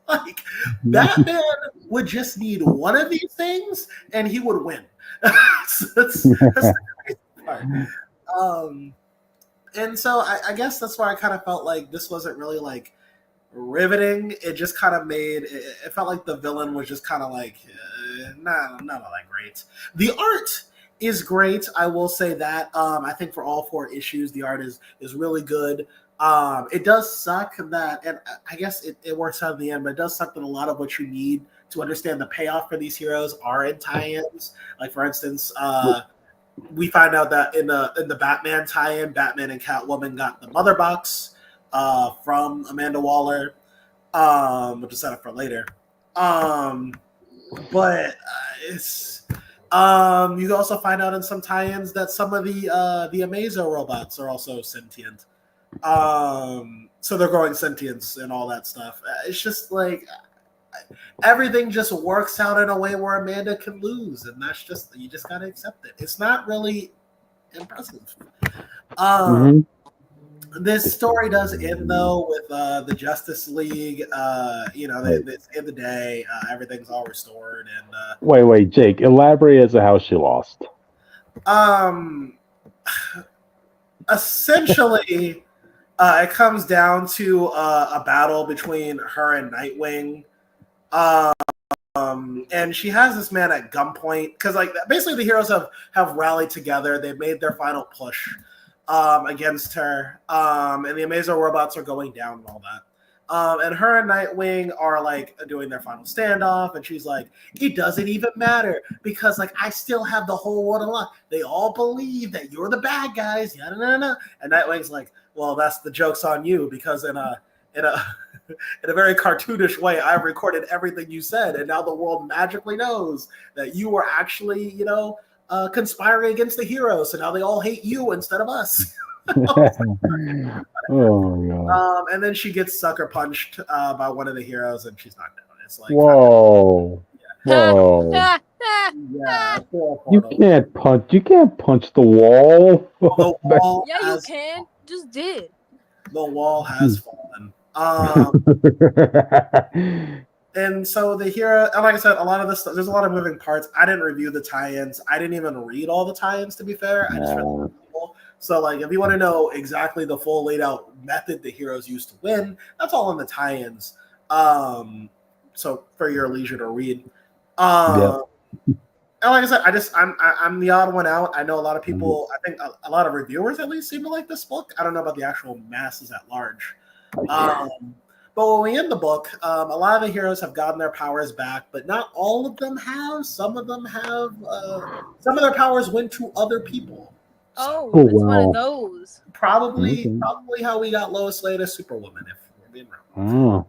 Like Batman would just need one of these things and he would win. that's the crazy part. And so I guess that's why I kind of felt like this wasn't really like riveting. It just kind of made it felt like the villain was just kind of like not all that great. The art is great, I will say that. I think for all 4 issues the art is really good. It does suck that, and I guess it works out in the end, but it does suck that a lot of what you need to understand the payoff for these heroes are in tie-ins. Like for instance, we find out that in the Batman tie-in, Batman and Catwoman got the mother box from Amanda Waller, which is set up for later. But it's you also find out in some tie-ins that some of the Amazo robots are also sentient. So they're growing sentience and all that stuff. It's just like everything just works out in a way where Amanda can lose, and that's just you just gotta accept it. It's not really impressive. This story does end though with the Justice League. It's in the day, everything's all restored, and Wait, Jake, elaborate as to how she lost. Essentially, it comes down to a battle between her and Nightwing. And she has this man at gunpoint because, like, basically the heroes have rallied together. They've made their final push against her, and the Amazo robots are going down and all that. And her and Nightwing are like doing their final standoff, and she's like, "It doesn't even matter because like I still have the whole world unlocked. They all believe that you're the bad guys." Yada, yada, yada. And Nightwing's like, "Well, that's the joke's on you because in a in a very cartoonish way, I've recorded everything you said, and now the world magically knows that you were actually, conspiring against the heroes. So now they all hate you instead of us." Oh my god! And then she gets sucker punched by one of the heroes, and she's knocked down. It's like, whoa. yeah, You can't punch the wall. The wall Yeah, you can. Just did. The wall has fallen. And so the hero, and like I said, a lot of this, there's a lot of moving parts. I didn't review the tie-ins. I didn't even read all the tie-ins, to be fair. I just read the people. So, like, if you want to know exactly the full laid out method the heroes used to win, that's all in the tie-ins. So for your leisure to read. And like I said, I'm the odd one out. I know a lot of people, I think a lot of reviewers at least seem to like this book. I don't know about the actual masses at large. But when we end the book, a lot of the heroes have gotten their powers back, but not all of them have. Some of them have. Some of their powers went to other people. So it's one of those. Probably how we got Lois Lane as Superwoman, if we're being real.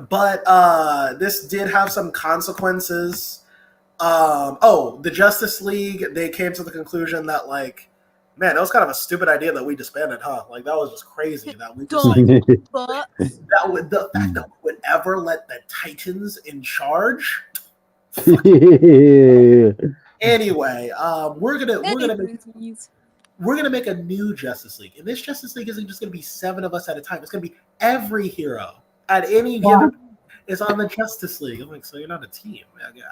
But this did have some consequences. The Justice League, they came to the conclusion that, like, man, that was kind of a stupid idea that we disbanded, huh? Like, that was just crazy that we just like the fact that we would ever let the Titans in charge. Anyway, we're gonna make a new Justice League, and this Justice League isn't just gonna be 7 of us at a time. It's gonna be every hero at any given is on the Justice League. I'm like, so you're not a team,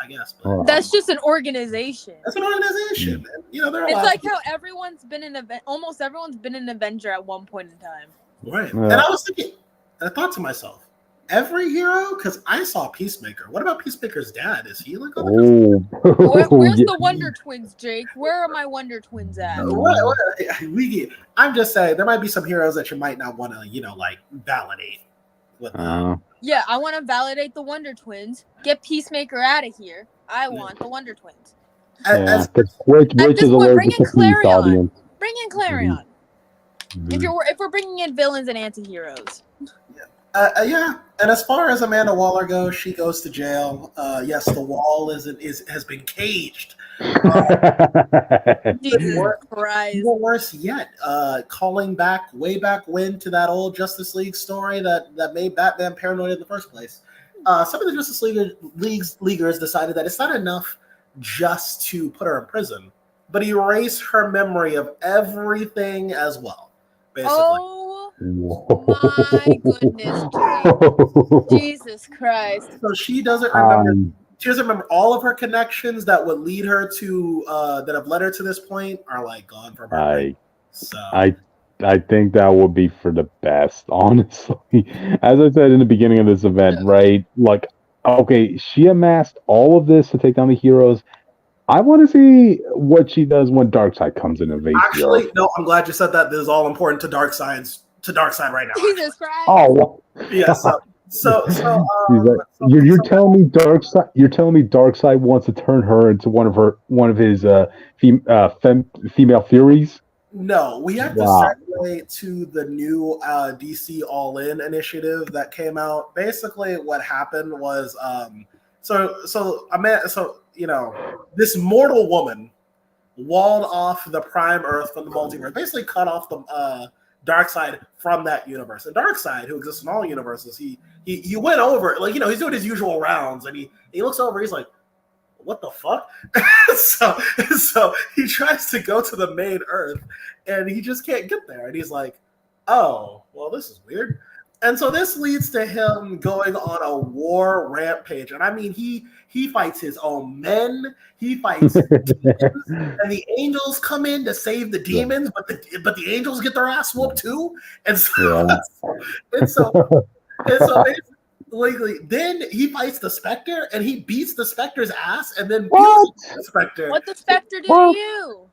I guess. But that's just an organization. That's an organization. And, they're it's like how almost everyone's been an Avenger at one point in time. Right. And I was thinking, I thought to myself, every hero? Because I saw Peacemaker. What about Peacemaker's dad? Is he like on the Where's the Wonder Twins, Jake? Where are my Wonder Twins at? I'm just saying, there might be some heroes that you might not want to, validate. Yeah, I want to validate the Wonder Twins. Get Peacemaker out of here. I want the Wonder Twins. Which is allergic to Clarion. Bring in Clarion. If we're bringing in villains and anti-heroes. Yeah. And as far as Amanda Waller goes, she goes to jail. Yes, the wall has been caged. Jesus Christ. Even worse yet, calling way back when to that old Justice League story that made Batman paranoid in the first place. Some of the Justice Leaguers decided that it's not enough just to put her in prison, but erase her memory of everything as well. Basically. Oh my goodness, Jake. Jesus Christ. So she doesn't remember. She doesn't remember all of her connections that would lead her to that have led her to this point are like gone from her. So I think that would be for the best, honestly. As I said in the beginning of this event, right? Like, okay, she amassed all of this to take down the heroes. I want to see what she does when Darkseid comes in and invades the actually, Earth. no, I'm glad you said that. This is all important to Darkseid right now. Jesus Christ. Oh, Yeah. So you're telling me Darkseid? You're telling me Darkseid wants to turn her into one of his female Furies? No, we have to Wow. segue to the new DC All In initiative that came out. Basically, what happened was, this mortal woman walled off the Prime Earth from the multiverse, basically cut off the Darkseid from that universe. And Darkseid, who exists in all universes, he went over, like, he's doing his usual rounds, and he looks over, he's like, what the fuck? so he tries to go to the main Earth, and he just can't get there. And he's like, oh, well, this is weird. And so this leads to him going on a war rampage. And I mean, he fights his own men. He fights demons, and the angels come in to save the demons, but the angels get their ass whooped too. And so, and so basically, then he fights the Spectre, and he beats the Spectre's ass, and then beats the Spectre. What the Spectre do to you?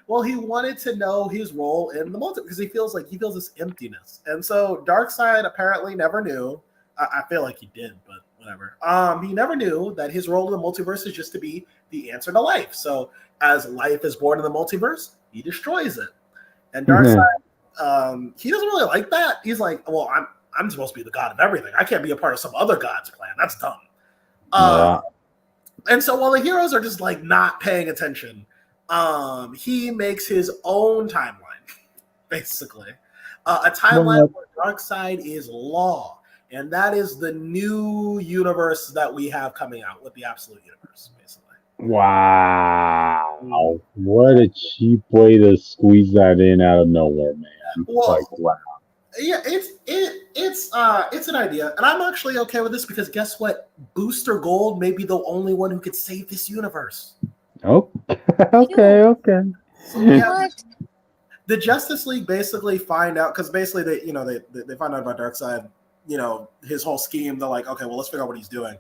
Well, he wanted to know his role in the multiverse because he feels this emptiness, and so Darkseid apparently never knew. I feel like he did, but whatever. He never knew that his role in the multiverse is just to be the answer to life. So as life is born in the multiverse, he destroys it, and Darkseid, he doesn't really like that. He's like, well, I'm supposed to be the god of everything. I can't be a part of some other god's plan. That's dumb. And so while the heroes are just like not paying attention, he makes his own timeline, basically. A timeline where Darkseid is law. And that is the new universe that we have coming out with the Absolute Universe, basically. Wow. What a cheap way to squeeze that in out of nowhere, man. Well, like, wow. Yeah, it's an idea, and I'm actually okay with this because guess what? Booster Gold may be the only one who could save this universe. Oh, okay. So the Justice League basically find out because basically they find out about Darkseid, his whole scheme. They're like, okay, well, let's figure out what he's doing.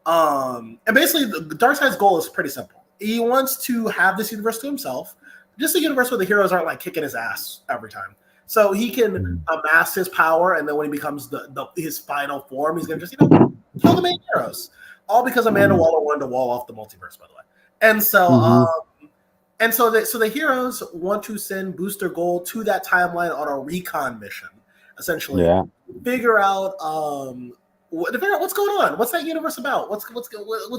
And basically, the Darkseid's goal is pretty simple. He wants to have this universe to himself, just a universe where the heroes aren't like kicking his ass every time. So he can amass his power, and then when he becomes his final form, he's going to just kill the main heroes. All because Amanda Waller wanted to wall off the multiverse, by the way. And so, so the heroes want to send Booster Gold to that timeline on a recon mission, essentially. Yeah. Figure out what's going on. What's that universe about? What's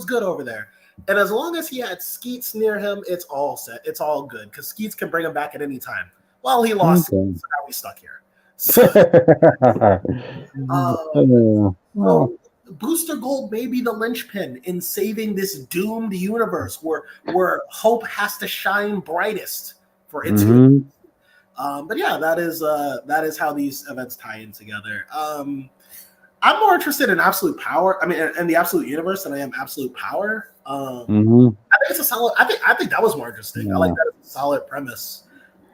good over there? And as long as he had Skeets near him, it's all set. It's all good because Skeets can bring him back at any time. Well, he lost, so now we're stuck here. So Booster Gold may be the linchpin in saving this doomed universe where hope has to shine brightest for its but yeah, that is how these events tie in together. I'm more interested in Absolute Power. I mean, in the Absolute Universe than I am Absolute Power. I think it's a solid. I think that was more interesting. I like that as a solid premise.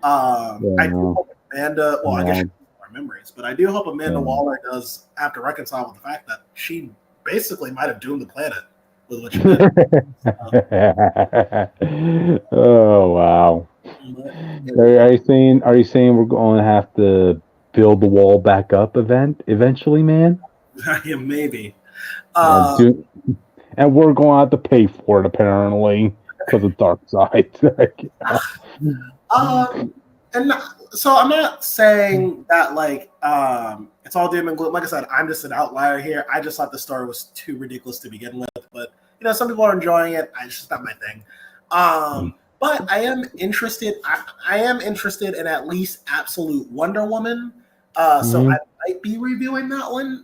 I do hope Amanda. Well, I guess she has more memories, but I do hope Amanda Waller does have to reconcile with the fact that she basically might have doomed the planet with what she did. Oh wow! Are you saying we're going to have to build the wall back up eventually, man? Yeah, maybe. And we're going to have to pay for it apparently because of Darkseid. And so I'm not saying that like it's all doom and gloom. Like I said, I'm just an outlier here. I just thought the story was too ridiculous to begin with. But some people are enjoying it. It's just not my thing. But I am interested. I am interested in at least Absolute Wonder Woman. So I might be reviewing that one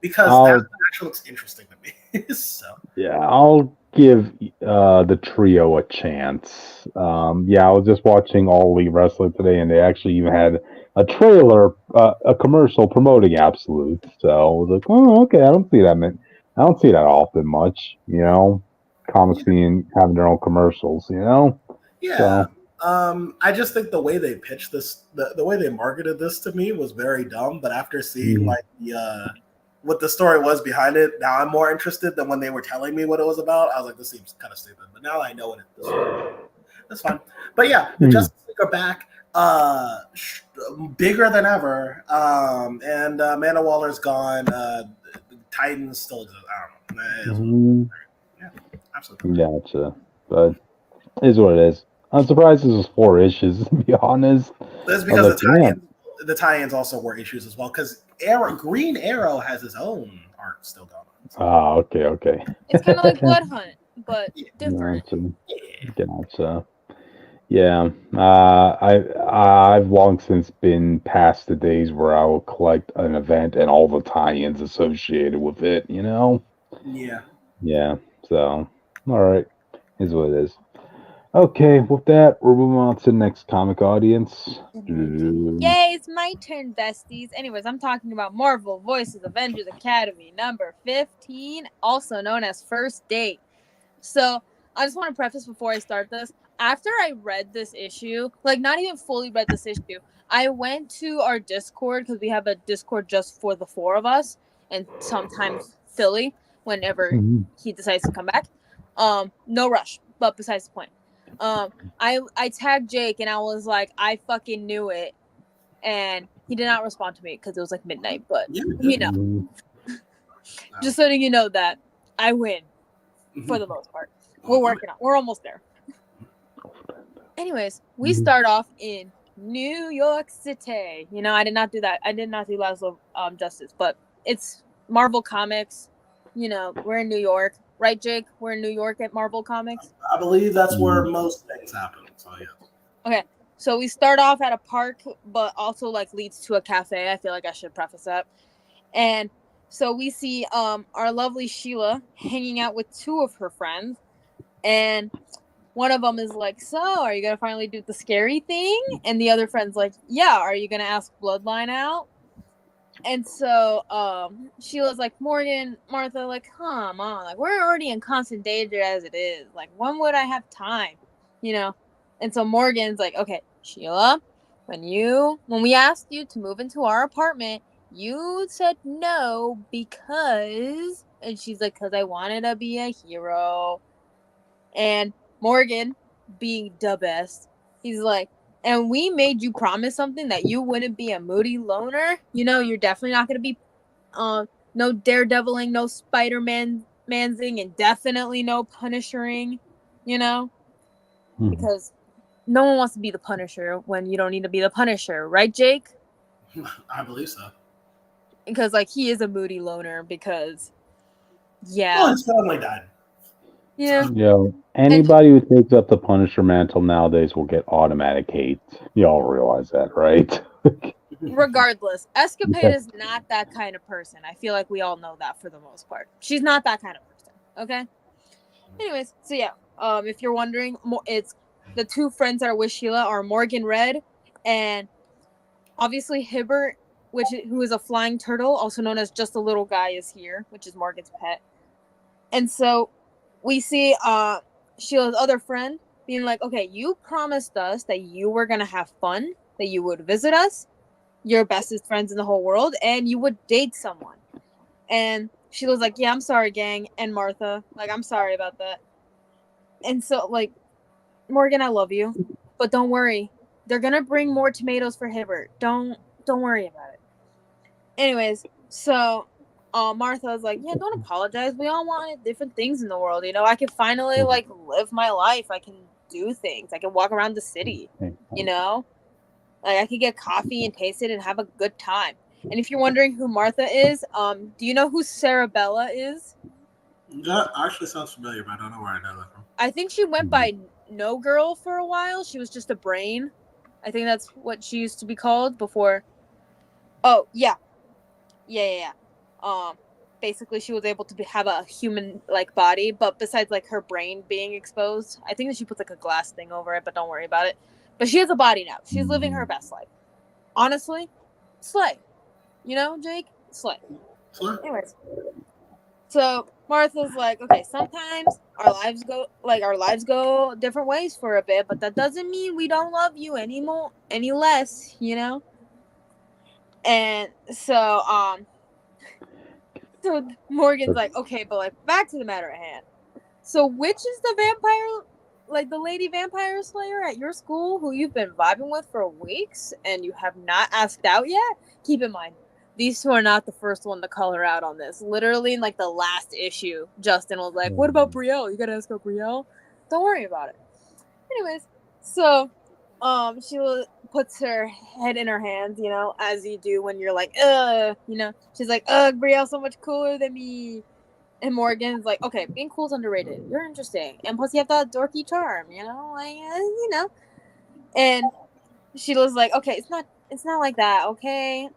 because that actually looks interesting to me. So yeah, I'll give the trio a chance. I was just watching All Elite Wrestling today, and they actually even had a trailer, a commercial promoting Absolute. So I was like, oh, okay, I don't see that often much, comics having their own commercials, Yeah. I just think the way they pitched this, the way they marketed this to me was very dumb. But after seeing like the what the story was behind it, now I'm more interested than when they were telling me what it was about. I was like, this seems kind of stupid. But now I know what it is. That's fine. But yeah, the Justice League are back, bigger than ever. And Amanda Waller's gone. Titans still exist. I don't know. Yeah, absolutely. Gotcha. But it is what it is. I'm surprised this was 4 issues, to be honest. That's because the tie-ins also were issues as well. Because Green Arrow has his own arc still going on. So. Okay. It's kind of like Blood Hunt, but different. Gotcha. Yeah, I've long since been past the days where I will collect an event and all the tie-ins associated with it. You know. Yeah. Yeah. So, all right, is what it is. Okay, with that, we're moving on to the next comic audience. Yay, it's my turn, besties. Anyways, I'm talking about Marvel Voices Avengers Academy number 15, also known as First Date. So, I just want to preface before I start this. After I read this issue, like not even fully read this issue, I went to our Discord because we have a Discord just for the 4 of us, and sometimes Philly whenever he decides to come back. No rush, but besides the point. I tagged Jake and I was like, I fucking knew it, and he did not respond to me because it was like midnight. But you know, just so you know that I win for the most part. We're working on. We're almost there. Anyways, we start off in New York City. You know, I did not do that. I did not do Laszlo justice, but it's Marvel Comics. You know, we're in New York. Right, Jake? We're in New York at Marvel Comics? I believe that's where most things happen. So, yeah. Okay. So we start off at a park, but also, like, leads to a cafe. I feel like I should preface that. And so we see our lovely Sheila hanging out with 2 of her friends. And one of them is like, so, are you going to finally do the scary thing? And the other friend's like, yeah, are you going to ask Bloodline out? And so Sheila's like, Martha, like, come on. Like, we're already in constant danger as it is. Like, when would I have time? You know? And so Morgan's like, okay, Sheila, when we asked you to move into our apartment, you said no because... And she's like, because I wanted to be a hero. And Morgan, being the best, he's like, and we made you promise something that you wouldn't be a moody loner. You know, you're definitely not going to be no daredeviling, no Spider-Man-mansing, and definitely no Punishering, you know? Because no one wants to be the Punisher when you don't need to be the Punisher. Right, Jake? I believe so. Because, like, he is a moody loner because, yeah. Well, his family died. Yeah. Yo, anybody who takes up the Punisher mantle nowadays will get automatic hate. Y'all realize that, right? Regardless, Escapade is not that kind of person. I feel like we all know that for the most part. She's not that kind of person. Okay. Anyways, so yeah. If you're wondering, it's the 2 friends that are with Sheila are Morgan Red and obviously Hibbert, who is a flying turtle, also known as Just a Little Guy, is here, which is Morgan's pet. And so we see Sheila's other friend being like, okay, you promised us that you were going to have fun, that you would visit us, your bestest friends in the whole world, and you would date someone. And Sheila's like, yeah, I'm sorry, gang. And Martha, like, I'm sorry about that. And so, like, Morgan, I love you, but don't worry. They're going to bring more tomatoes for Hibbert. Don't worry about it. Anyways, so... Martha's like, yeah, don't apologize. We all wanted different things in the world. You know, I can finally, like, live my life. I can do things. I can walk around the city, you know? Like, I can get coffee and taste it and have a good time. And if you're wondering who Martha is, do you know who Sarabella is? That actually sounds familiar, but I don't know where I know that from. I think she went by No Girl for a while. She was just a brain. I think that's what she used to be called before. Oh, yeah. Yeah. Basically she was able to have a human like body, but besides like her brain being exposed, I think that she puts like a glass thing over it, but don't worry about it. But she has a body now. She's living her best life. Honestly, slay. You know, Jake? Slay. Anyways. So Martha's like, okay, sometimes our lives go different ways for a bit, but that doesn't mean we don't love you anymore, any less, you know. And so Morgan's like, okay, but like back to the matter at hand. So which is the vampire, like the lady vampire slayer at your school who you've been vibing with for weeks and you have not asked out yet? Keep in mind, these two are not the first one to call her out on this. Literally, in like the last issue, Justin was like, "What about Brielle? You gotta ask about Brielle. Don't worry about it." Anyways, so she puts her head in her hands, you know, as you do when you're like, you know. She's like, Brielle's so much cooler than me. And Morgan's like, okay, being cool is underrated. You're interesting, and plus you have that dorky charm, you know, like you know. And Sheila's like, okay, it's not like that, okay.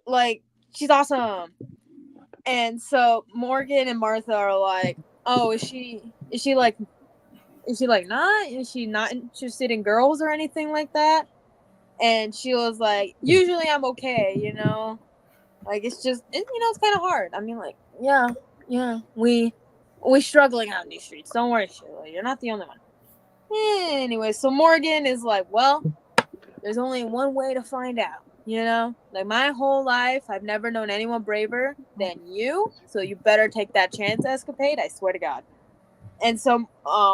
Like she's awesome. And so Morgan and Martha are like, oh, is she like not? Is she not interested in girls or anything like that? And she was like, usually I'm okay, you know. Like it's just you know, it's kind of hard. I mean, like, yeah, we struggling out in these streets. Don't worry, Sheila, you're not the only one. Anyway, so Morgan is like, well, there's only one way to find out, you know? Like my whole life, I've never known anyone braver than you, so you better take that chance, escapade, I swear to God. And so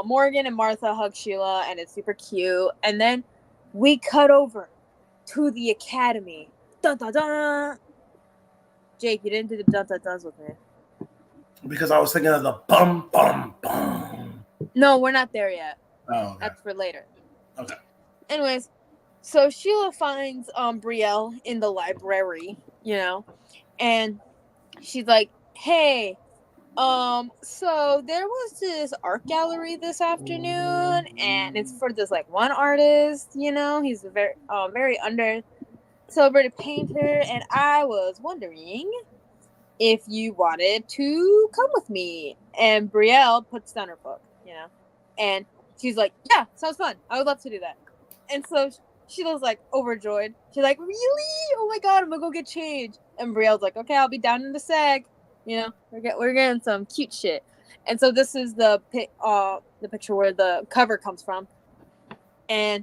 Morgan and Martha hug Sheila, and it's super cute. And then we cut over to the academy. Dun dun dun! Jake, you didn't do the dun dun duns with me. Because I was thinking of the bum bum bum. No, we're not there yet. Oh, okay. That's for later. Okay. Anyways, so Sheila finds Brielle in the library, you know, and she's like, hey, so there was this art gallery this afternoon, and it's for this like one artist, you know, he's a very under celebrated painter, and I was wondering if you wanted to come with me. And Brielle puts down her book, you know, and she's like, yeah, sounds fun, I would love to do that. And so Sheila's like overjoyed. She's like, really? Oh my god, I'm gonna go get changed. And Brielle's like, okay, I'll be down in the seg. You know, we're getting some cute shit. And so this is the picture where the cover comes from. And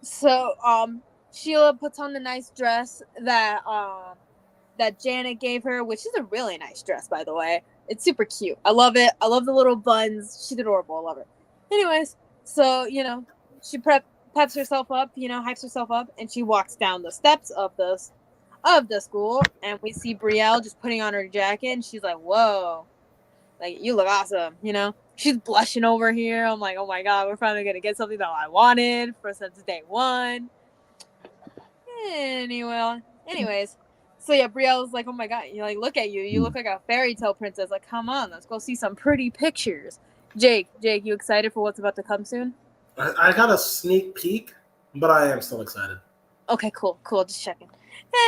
so Sheila puts on the nice dress that Janet gave her, which is a really nice dress, by the way. It's super cute. I love it. I love the little buns. She's adorable. I love her. Anyways, so you know, she peps herself up, you know, hypes herself up, and she walks down the steps of the school, and we see Brielle just putting on her jacket, and she's like, whoa, like, you look awesome, you know? She's blushing over here. I'm like, oh my god, we're finally gonna get something that I wanted since day one. Anyways, so yeah, Brielle's like, oh my god, you like, look at you, you look like a fairy tale princess. Like, come on, let's go see some pretty pictures. Jake, you excited for what's about to come soon? I got a sneak peek, but I am still excited. Okay, cool, just checking.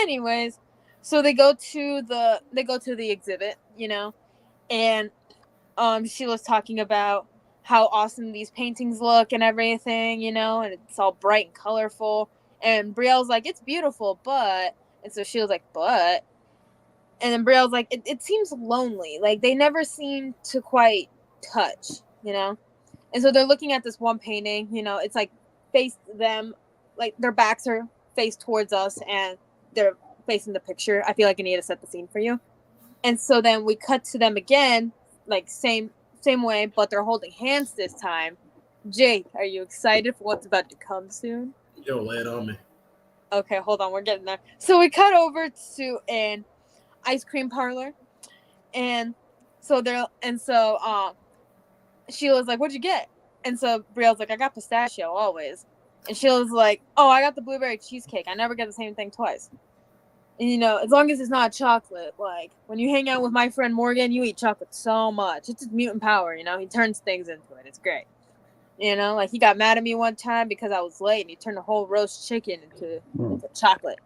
Anyways, so they go to the exhibit, you know, and Sheila's talking about how awesome these paintings look and everything, you know, and it's all bright and colorful. And Brielle's like, it's beautiful, but, and so Sheila's like, but, and then Brielle's like, it seems lonely. Like they never seem to quite touch, you know. And so they're looking at this one painting, you know, it's like face them, like their backs are faced towards us and they're facing the picture. I feel like I need to set the scene for you. And so then we cut to them again, like same way, but they're holding hands this time. Jake, are you excited for what's about to come soon? Yo, lay it on me. Okay, hold on, we're getting there. So we cut over to an ice cream parlor, and so Sheila's like, what'd you get? And so Brielle's like, I got pistachio always. And Sheila's like, oh, I got the blueberry cheesecake. I never get the same thing twice. And, you know, as long as it's not chocolate, like, when you hang out with my friend Morgan, you eat chocolate so much. It's just mutant power, you know? He turns things into it. It's great. You know, like, he got mad at me one time because I was late, and he turned a whole roast chicken into chocolate,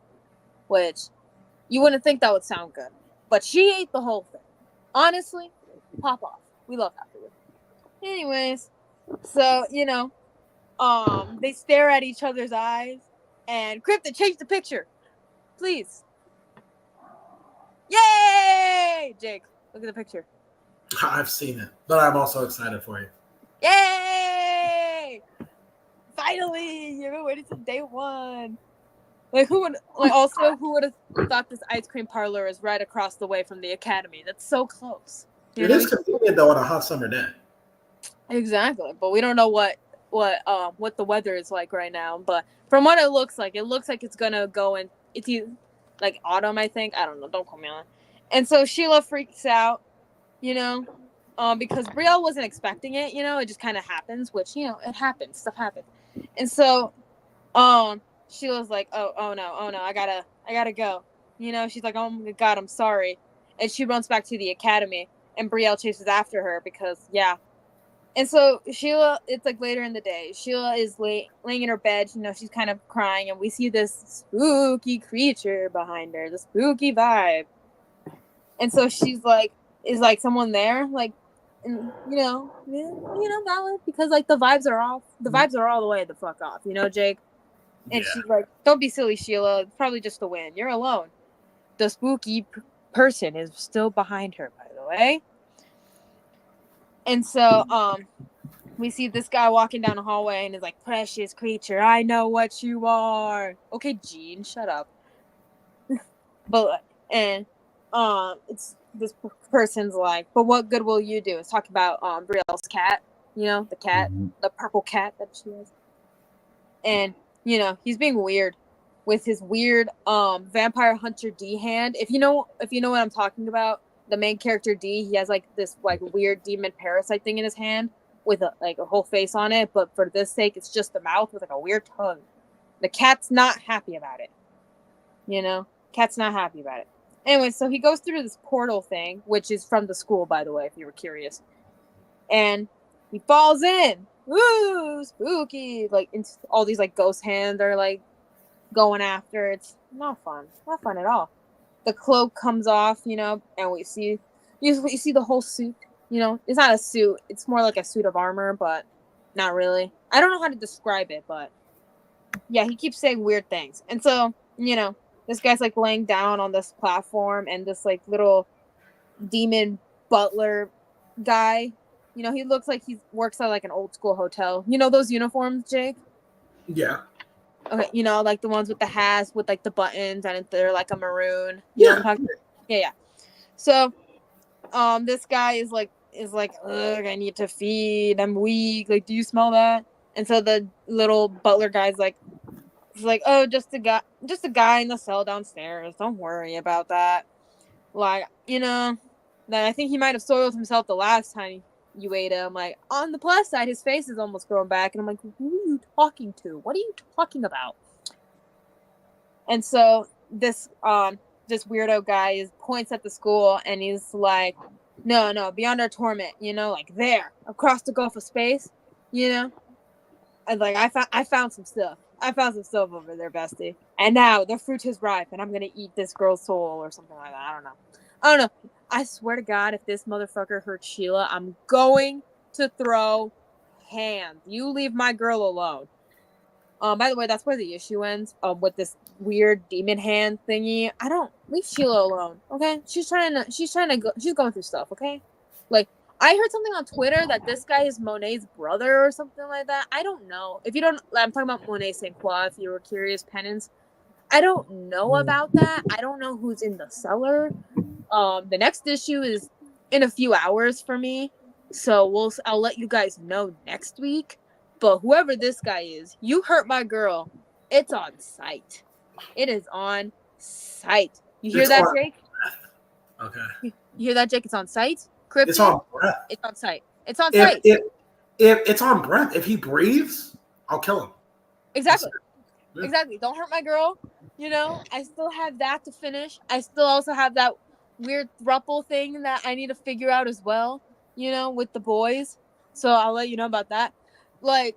which you wouldn't think that would sound good. But she ate the whole thing. Honestly, pop off. We love afterward. Anyways, so, you know, they stare at each other's eyes, and Cryptid, change the picture, please. Yay! Jake, look at the picture. I've seen it, but I'm also excited for you. Yay! Finally, you've been waiting since day one. Like who would have thought this ice cream parlor is right across the way from the academy? That's so close. It is convenient though on a hot summer day. Exactly, but we don't know what the weather is like right now. But from what it looks like it's gonna go in. It's either, like autumn, I think. I don't know. Don't quote me on it. And so Sheila freaks out, because Brielle wasn't expecting it. It just kind of happens, which it happens. Stuff happens, and so Sheila's like, oh no, I gotta go. She's like, oh my god, I'm sorry, and she runs back to the academy, and Brielle chases after her because yeah. And so Sheila, it's like later in the day. Sheila is laying in her bed. She's kind of crying, and we see this spooky creature behind her, the spooky vibe. And so she's like, "Is like someone there?" Like, and valid because like the vibes are off. The vibes are all the way the fuck off. Jake. And she's like, "Don't be silly, Sheila. It's probably just the wind. You're alone. The spooky person is still behind her, by the way." And so, we see this guy walking down the hallway and is like, "Precious creature, I know what you are." Okay, Jean, shut up. It's this person's like, "But what good will you do?" It's talking about Brielle's cat, the cat, the purple cat that she has. And he's being weird with his weird vampire hunter D hand. If you know what I'm talking about. The main character D, he has like this like weird demon parasite thing in his hand with a whole face on it, but for this sake, it's just the mouth with like a weird tongue. The cat's not happy about it. Cat's not happy about it. Anyway, so he goes through this portal thing, which is from the school, by the way, if you were curious, and he falls in. Woo, spooky! Like all these like ghost hands are like going after. It's not fun at all. The cloak comes off, and we see the whole suit. It's not a suit; it's more like a suit of armor, but not really. I don't know how to describe it, but yeah, he keeps saying weird things, and so this guy's like laying down on this platform, and this like little demon butler guy. He looks like he works at like an old school hotel. Those uniforms, Jake? Yeah. Okay, like the ones with the hats with like the buttons and they're like a maroon. Yeah. Yeah. So, this guy is like, ugh, I need to feed. I'm weak. Like, do you smell that? And so the little butler guy's like, he's like, oh, just a guy in the cell downstairs. Don't worry about that. Like, that I think he might have soiled himself the last time you ate him. Like, on the plus side, his face is almost grown back, and I'm like, who are you talking to? What are you talking about? And so this weirdo guy points at the school, and he's like, no, beyond our torment, like there across the gulf of space, and like I found some stuff. I found some stuff over there, bestie. And now the fruit is ripe, and I'm gonna eat this girl's soul or something like that. I don't know. I swear to God, if this motherfucker hurts Sheila, I'm going to throw hands. You leave my girl alone. By the way, that's where the issue ends. With this weird demon hand thingy. I don't leave Sheila alone. Okay, she's going through stuff. Okay, like I heard something on Twitter that this guy is Monet's brother or something like that. I don't know. If you don't, I'm talking about Monet Saint Croix. If you were curious, Penance. I don't know about that. I don't know who's in the cellar. The next issue is in a few hours for me, so I'll let you guys know next week. But whoever this guy is, you hurt my girl. It's on site. It is on site. You hear that, Jake? Okay. You hear that, Jake? It's on site. Cryptid? It's on breath. It's on site. It's on site. If it's on breath, if he breathes, I'll kill him. Exactly. Exactly. Don't hurt my girl. I still have that to finish. I still also have that weird throuple thing that I need to figure out as well, with the boys. So I'll let you know about that. Like,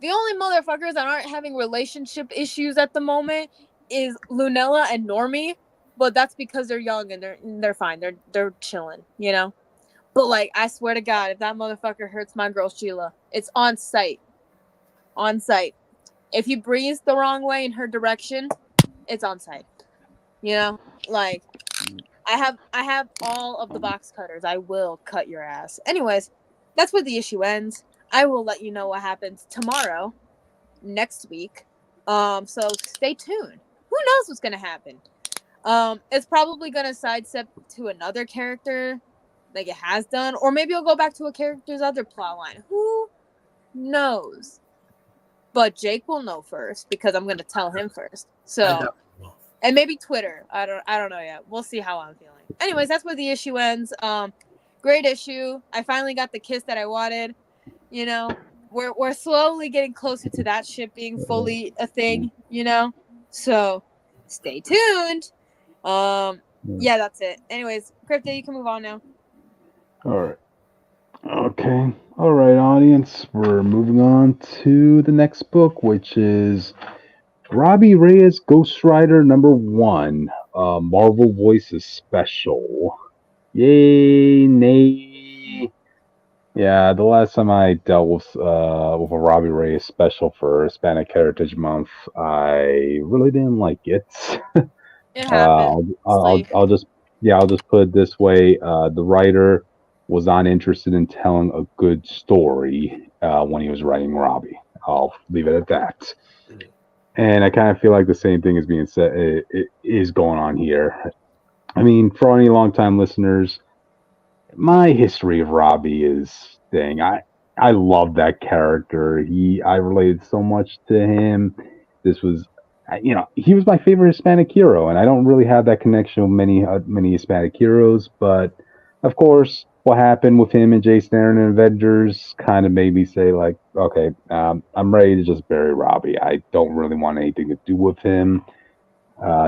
the only motherfuckers that aren't having relationship issues at the moment is Lunella and Normie, but that's because they're young and they're fine. They're chilling, But like, I swear to God, if that motherfucker hurts my girl Sheila, it's on site. On site. If he breathes the wrong way in her direction, it's on site. Like, I have all of the box cutters. I will cut your ass. Anyways, that's where the issue ends. I will let you know what happens tomorrow, next week. So stay tuned. Who knows what's gonna happen? It's probably gonna sidestep to another character, like it has done, or maybe it'll go back to a character's other plotline. Who knows? But Jake will know first because I'm gonna tell him first. So, and maybe Twitter. I don't know yet. We'll see how I'm feeling. Anyways, that's where the issue ends. Great issue. I finally got the kiss that I wanted. You know, we're slowly getting closer to that ship being fully a thing. You know, so stay tuned. Yeah, that's it. Anyways, Crypto, you can move on now. All right. Okay. All right, audience. We're moving on to the next book, which is Robbie Reyes Ghost Rider #1, Marvel Voices Special. Yay, nay. Yeah, the last time I dealt with a Robbie Reyes special for Hispanic Heritage Month, I really didn't like it. It happened. I'll just put it this way: the writer was not interested in telling a good story when he was writing Robbie. I'll leave it at that. And I kind of feel like the same thing is being said. It is going on here. I mean, for any long-time listeners, my history of Robbie is thing. I love that character. I related so much to him. This was, he was my favorite Hispanic hero, and I don't really have that connection with many Hispanic heroes. But of course, what happened with him and Jason Aaron and Avengers kind of made me say, like, okay, I'm ready to just bury Robbie. I don't really want anything to do with him.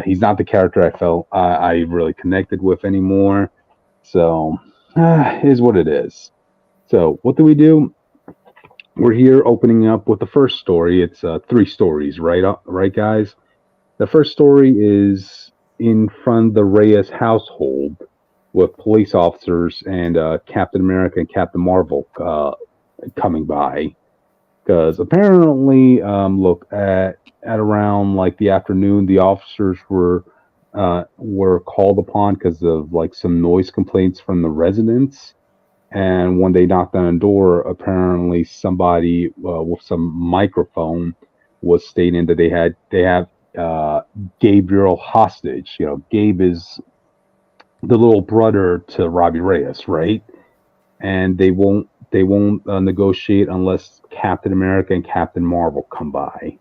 He's not the character I felt I really connected with anymore. So, is what it is. So, what do? We're here opening up with the first story. It's 3 stories, right, guys? The first story is in front of the Reyes household with police officers and Captain America and Captain Marvel coming by. Because apparently, look, at around like the afternoon, the officers were called upon because of like some noise complaints from the residents. And when they knocked on the door, apparently somebody with some microphone was stating that they have Gabriel hostage. You know, Gabe is the little brother to Robbie Reyes, right? And they won't negotiate unless Captain America and Captain Marvel come by.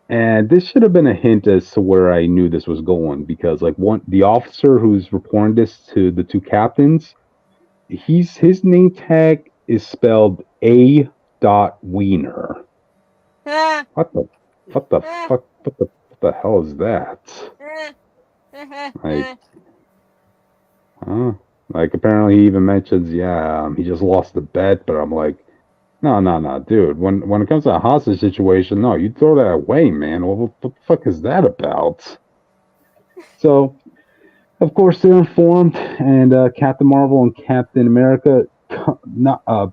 And this should have been a hint as to where I knew this was going, because like the officer who's reporting this to the 2 captains, his name tag is spelled A. Wiener. What the hell is that? Like apparently he even mentions, he just lost the bet, but I'm like, no, dude. When it comes to a hostage situation, no, you throw that away, man. What the fuck is that about? So, of course, they're informed, and Captain Marvel and Captain America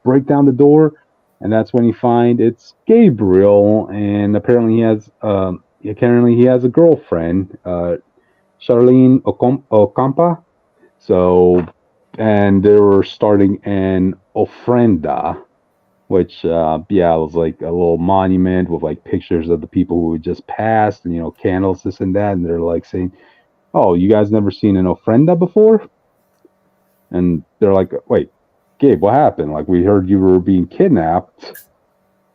break down the door, and that's when you find it's Gabriel, and apparently he has a girlfriend, Charlene Ocampa. So, and they were starting an ofrenda, which was like a little monument with like pictures of the people who had just passed, and candles, this and that, and they're like saying, "Oh, you guys never seen an ofrenda before?" And they're like, "Wait, Gabe, what happened? Like, we heard you were being kidnapped.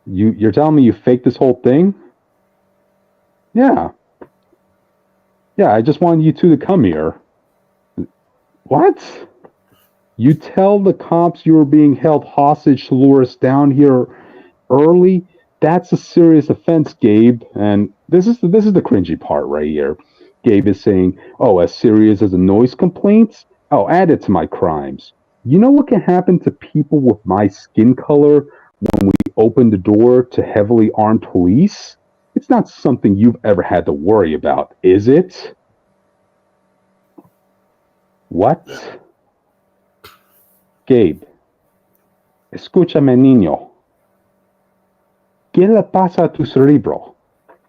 You're telling me you faked this whole thing?" Yeah, I just wanted you 2 to come here. What? You tell the cops you were being held hostage to lure us down here early? That's a serious offense, Gabe. And this is the cringy part right here. Gabe is saying, "Oh, as serious as the noise complaints? I'll add it to my crimes. You know what can happen to people with my skin color when we open the door to heavily armed police? It's not something you've ever had to worry about, is it?" What? Gabe, escúchame, niño. ¿Qué le pasa a tu cerebro?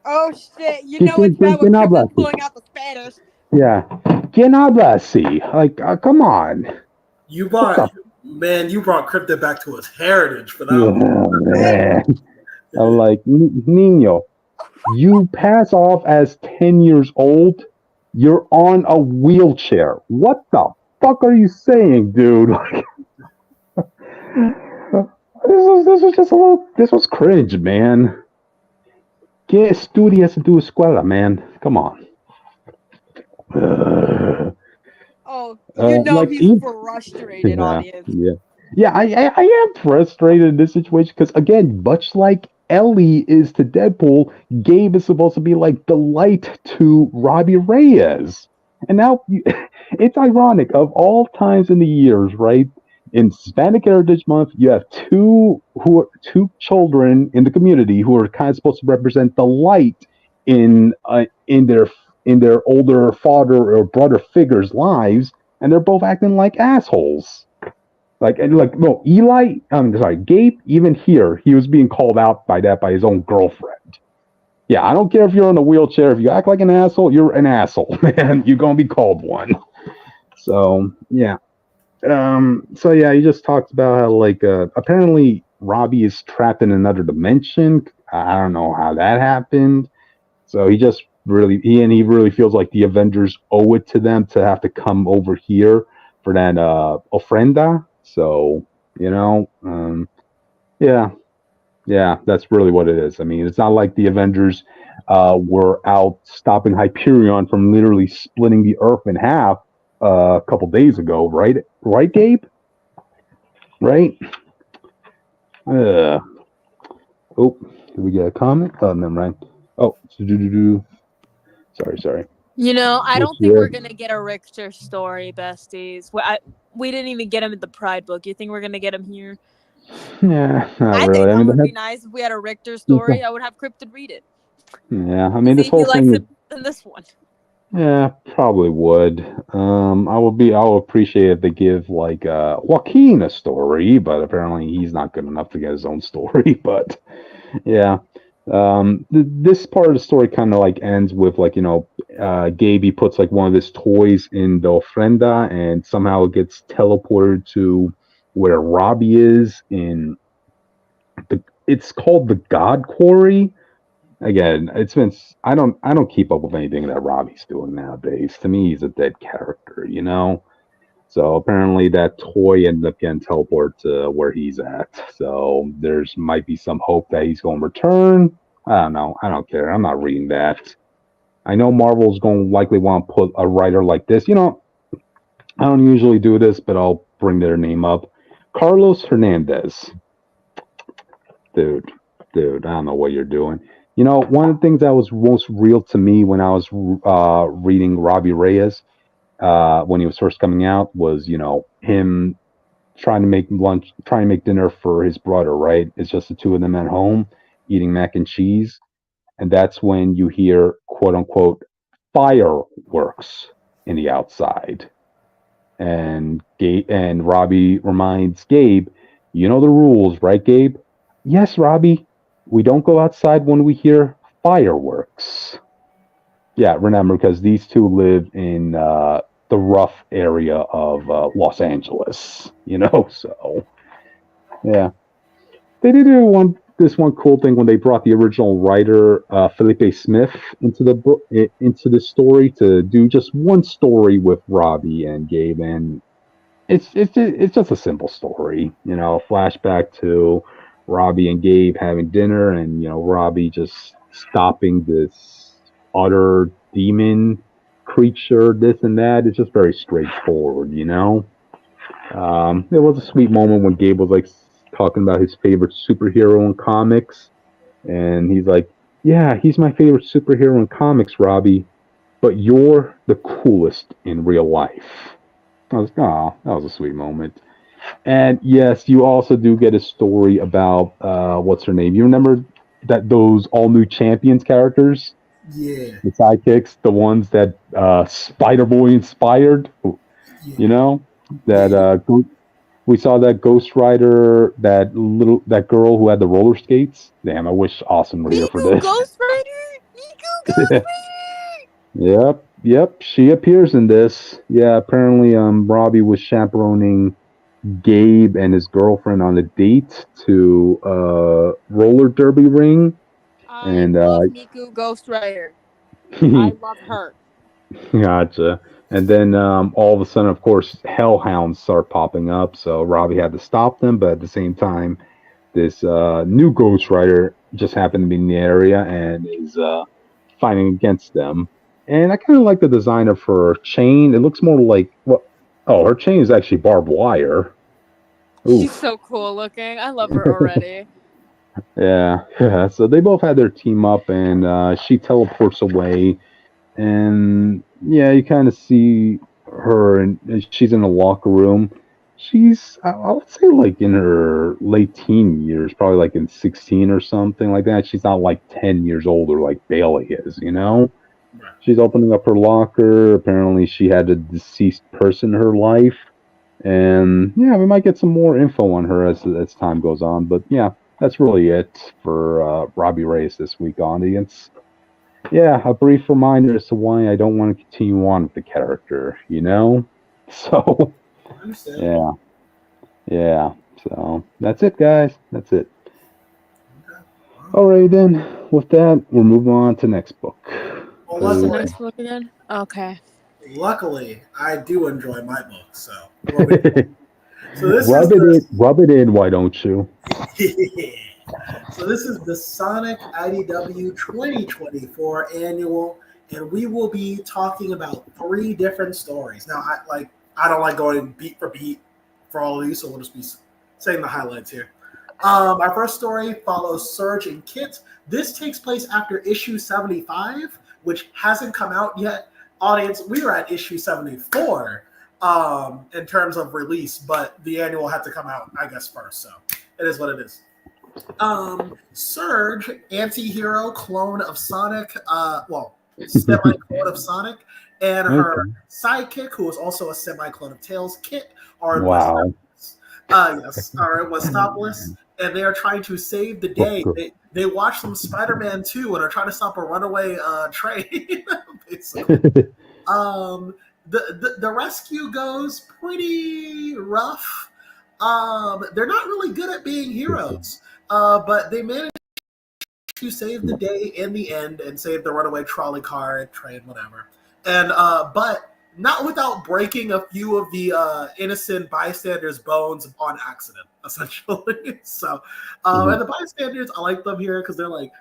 Oh shit! You know it's bad when Crypto's pulling out the Spanish. Yeah. ¿Quién habla así? Like, come on. You What brought the? you brought Cryptid back to its heritage for that Yeah, one. man. I'm like, Nino, you pass off as 10 years old. You're on a wheelchair. What the fuck are you saying, dude? This was just a little. This was cringe, man. ¿Qué estudias en tu escuela, man? Come on. Oh, you know Like, he's frustrated, yeah, audience. yeah, yeah. I am frustrated in this situation because again, much like Ellie is to Deadpool, Gabe is supposed to be like the light to Robbie Reyes, and now it's ironic. Of all times in the years, right? In Hispanic Heritage Month, you have two children in the community who are kind of supposed to represent the light in their older father or brother figures' lives, and they're both acting like assholes. Like no, Eli. I'm sorry, Gabe. Even here, he was being called out by his own girlfriend. Yeah, I don't care if you're in a wheelchair. If you act like an asshole, you're an asshole, man. You're gonna be called one. So yeah. So yeah, he just talks about how like apparently Robbie is trapped in another dimension. I don't know how that happened. So he really feels like the Avengers owe it to them to have to come over here for that ofrenda. So yeah, yeah, that's really what it is. I mean, it's not like the Avengers were out stopping Hyperion from literally splitting the Earth in half a couple days ago, right? Right, Gabe? Right? Uh, oh, did we get a comment? Oh, never mind. Oh, sorry. You know, I Yes, don't think yeah. we're gonna get a Richter story, besties. We didn't even get him in the Pride book. You think we're gonna get him here? Yeah, not I really. think I that mean, would be nice if we had a Richter story. I would have Cryptid read it. yeah, I mean, See this if he whole likes thing is, it in this one. yeah, probably would. I will appreciate if they give like Joaquin a story, but apparently he's not good enough to get his own story. But yeah, this part of the story kind of like ends with like Gaby puts like one of his toys in the ofrenda, and somehow it gets teleported to where Robbie is in it's called the God Quarry. Again, it's been I don't keep up with anything that Robbie's doing nowadays. To me, he's a dead character. So apparently that toy ended up getting teleported to where he's at. So there's might be some hope that he's going to return. I don't know. I don't care. I'm not reading that. I know Marvel's going to likely want to put a writer like this. I don't usually do this, but I'll bring their name up. Carlos Hernandez. Dude, I don't know what you're doing. One of the things that was most real to me when I was reading Robbie Reyes when he was first coming out was, him trying to make lunch, trying to make dinner for his brother, right? It's just the two of them at home eating mac and cheese. And that's when you hear, quote unquote, fireworks in the outside. And Robbie reminds Gabe, you know the rules, right, Gabe? Yes, Robbie. We don't go outside when we hear fireworks. Yeah, remember because these two live in the rough area of Los Angeles. So yeah, they did do this one cool thing when they brought the original writer Felipe Smith into the book into the story to do just one story with Robbie and Gabe, and it's just a simple story, flashback to Robbie and Gabe having dinner, and Robbie just stopping this utter demon creature, this and that. It's just very straightforward. It was a sweet moment when Gabe was like talking about his favorite superhero in comics, and he's like, "Yeah, he's my favorite superhero in comics, Robbie, but you're the coolest in real life." I was, oh, that was a sweet moment. And yes, you also do get a story about what's her name? You remember that those all new champions characters, Yeah, the sidekicks, the ones that Spider Boy inspired. yeah, You know yeah. that we saw that Ghost Rider, that girl who had the roller skates. Damn, I wish Austin were here for Miku this. Ghost Rider! Miku Ghost Rider! Yep. Yep, she appears in this. Yeah, apparently Robbie was chaperoning Gabe and his girlfriend on a date to roller derby ring, I and love Miku Ghost Rider. I love her. gotcha. And then all of a sudden, of course, hellhounds start popping up. So Robbie had to stop them, but at the same time, this new Ghost Rider just happened to be in the area and is fighting against them. And I kind of like the design of her chain. It looks more like what? Oh, her chain is actually barbed wire. She's Oof. so cool looking. I love her already. Yeah, yeah. So they both had their team up, and she teleports away, and yeah, you kind of see her, and she's in a locker room. She's, I would say, like in her late teen years, probably like in 16 or something like that. She's not like 10 years older like Bailey is, you know? Right. She's opening up her locker. Apparently, she had a deceased person in her life. And yeah, we might get some more info on her as time goes on. But yeah, that's really it for Robbie Reyes this week, audience. Yeah, a brief reminder as to why I don't want to continue on with the character, you know? So, yeah, Understandable. yeah. So, that's it, guys. That's it. Okay. Wow. Alright, then. With that, we're moving on to next book. Well, What's the So, next book again? Okay. luckily, I do enjoy my books. So, what we so this is rub it in, why don't you? the so this is the Sonic IDW 2024 annual, and we will be talking about 3 different stories. Now, I don't like going beat for beat for all of these, so we'll just be saying the highlights here. Our first story follows Surge and Kit. This takes place after issue 75, which hasn't come out yet. Audience, we are at issue 74 in terms of release, but the annual had to come out, I guess, first. So it is what it is. Surge, anti-hero clone of Sonic, semi-clone of Sonic, and her sidekick, who is also a semi-clone of Tails, Kit, are in Wow. are in Westopolis, and they are trying to save the day. They watched some Spider-Man 2 and are trying to stop a runaway train, basically. The rescue goes pretty rough. They're not really good at being heroes, but they manage to save the day in the end and save the runaway trolley car, train, whatever. And but not without breaking a few of the innocent bystanders' bones on accident, essentially. So, and the bystanders, I like them here because they're like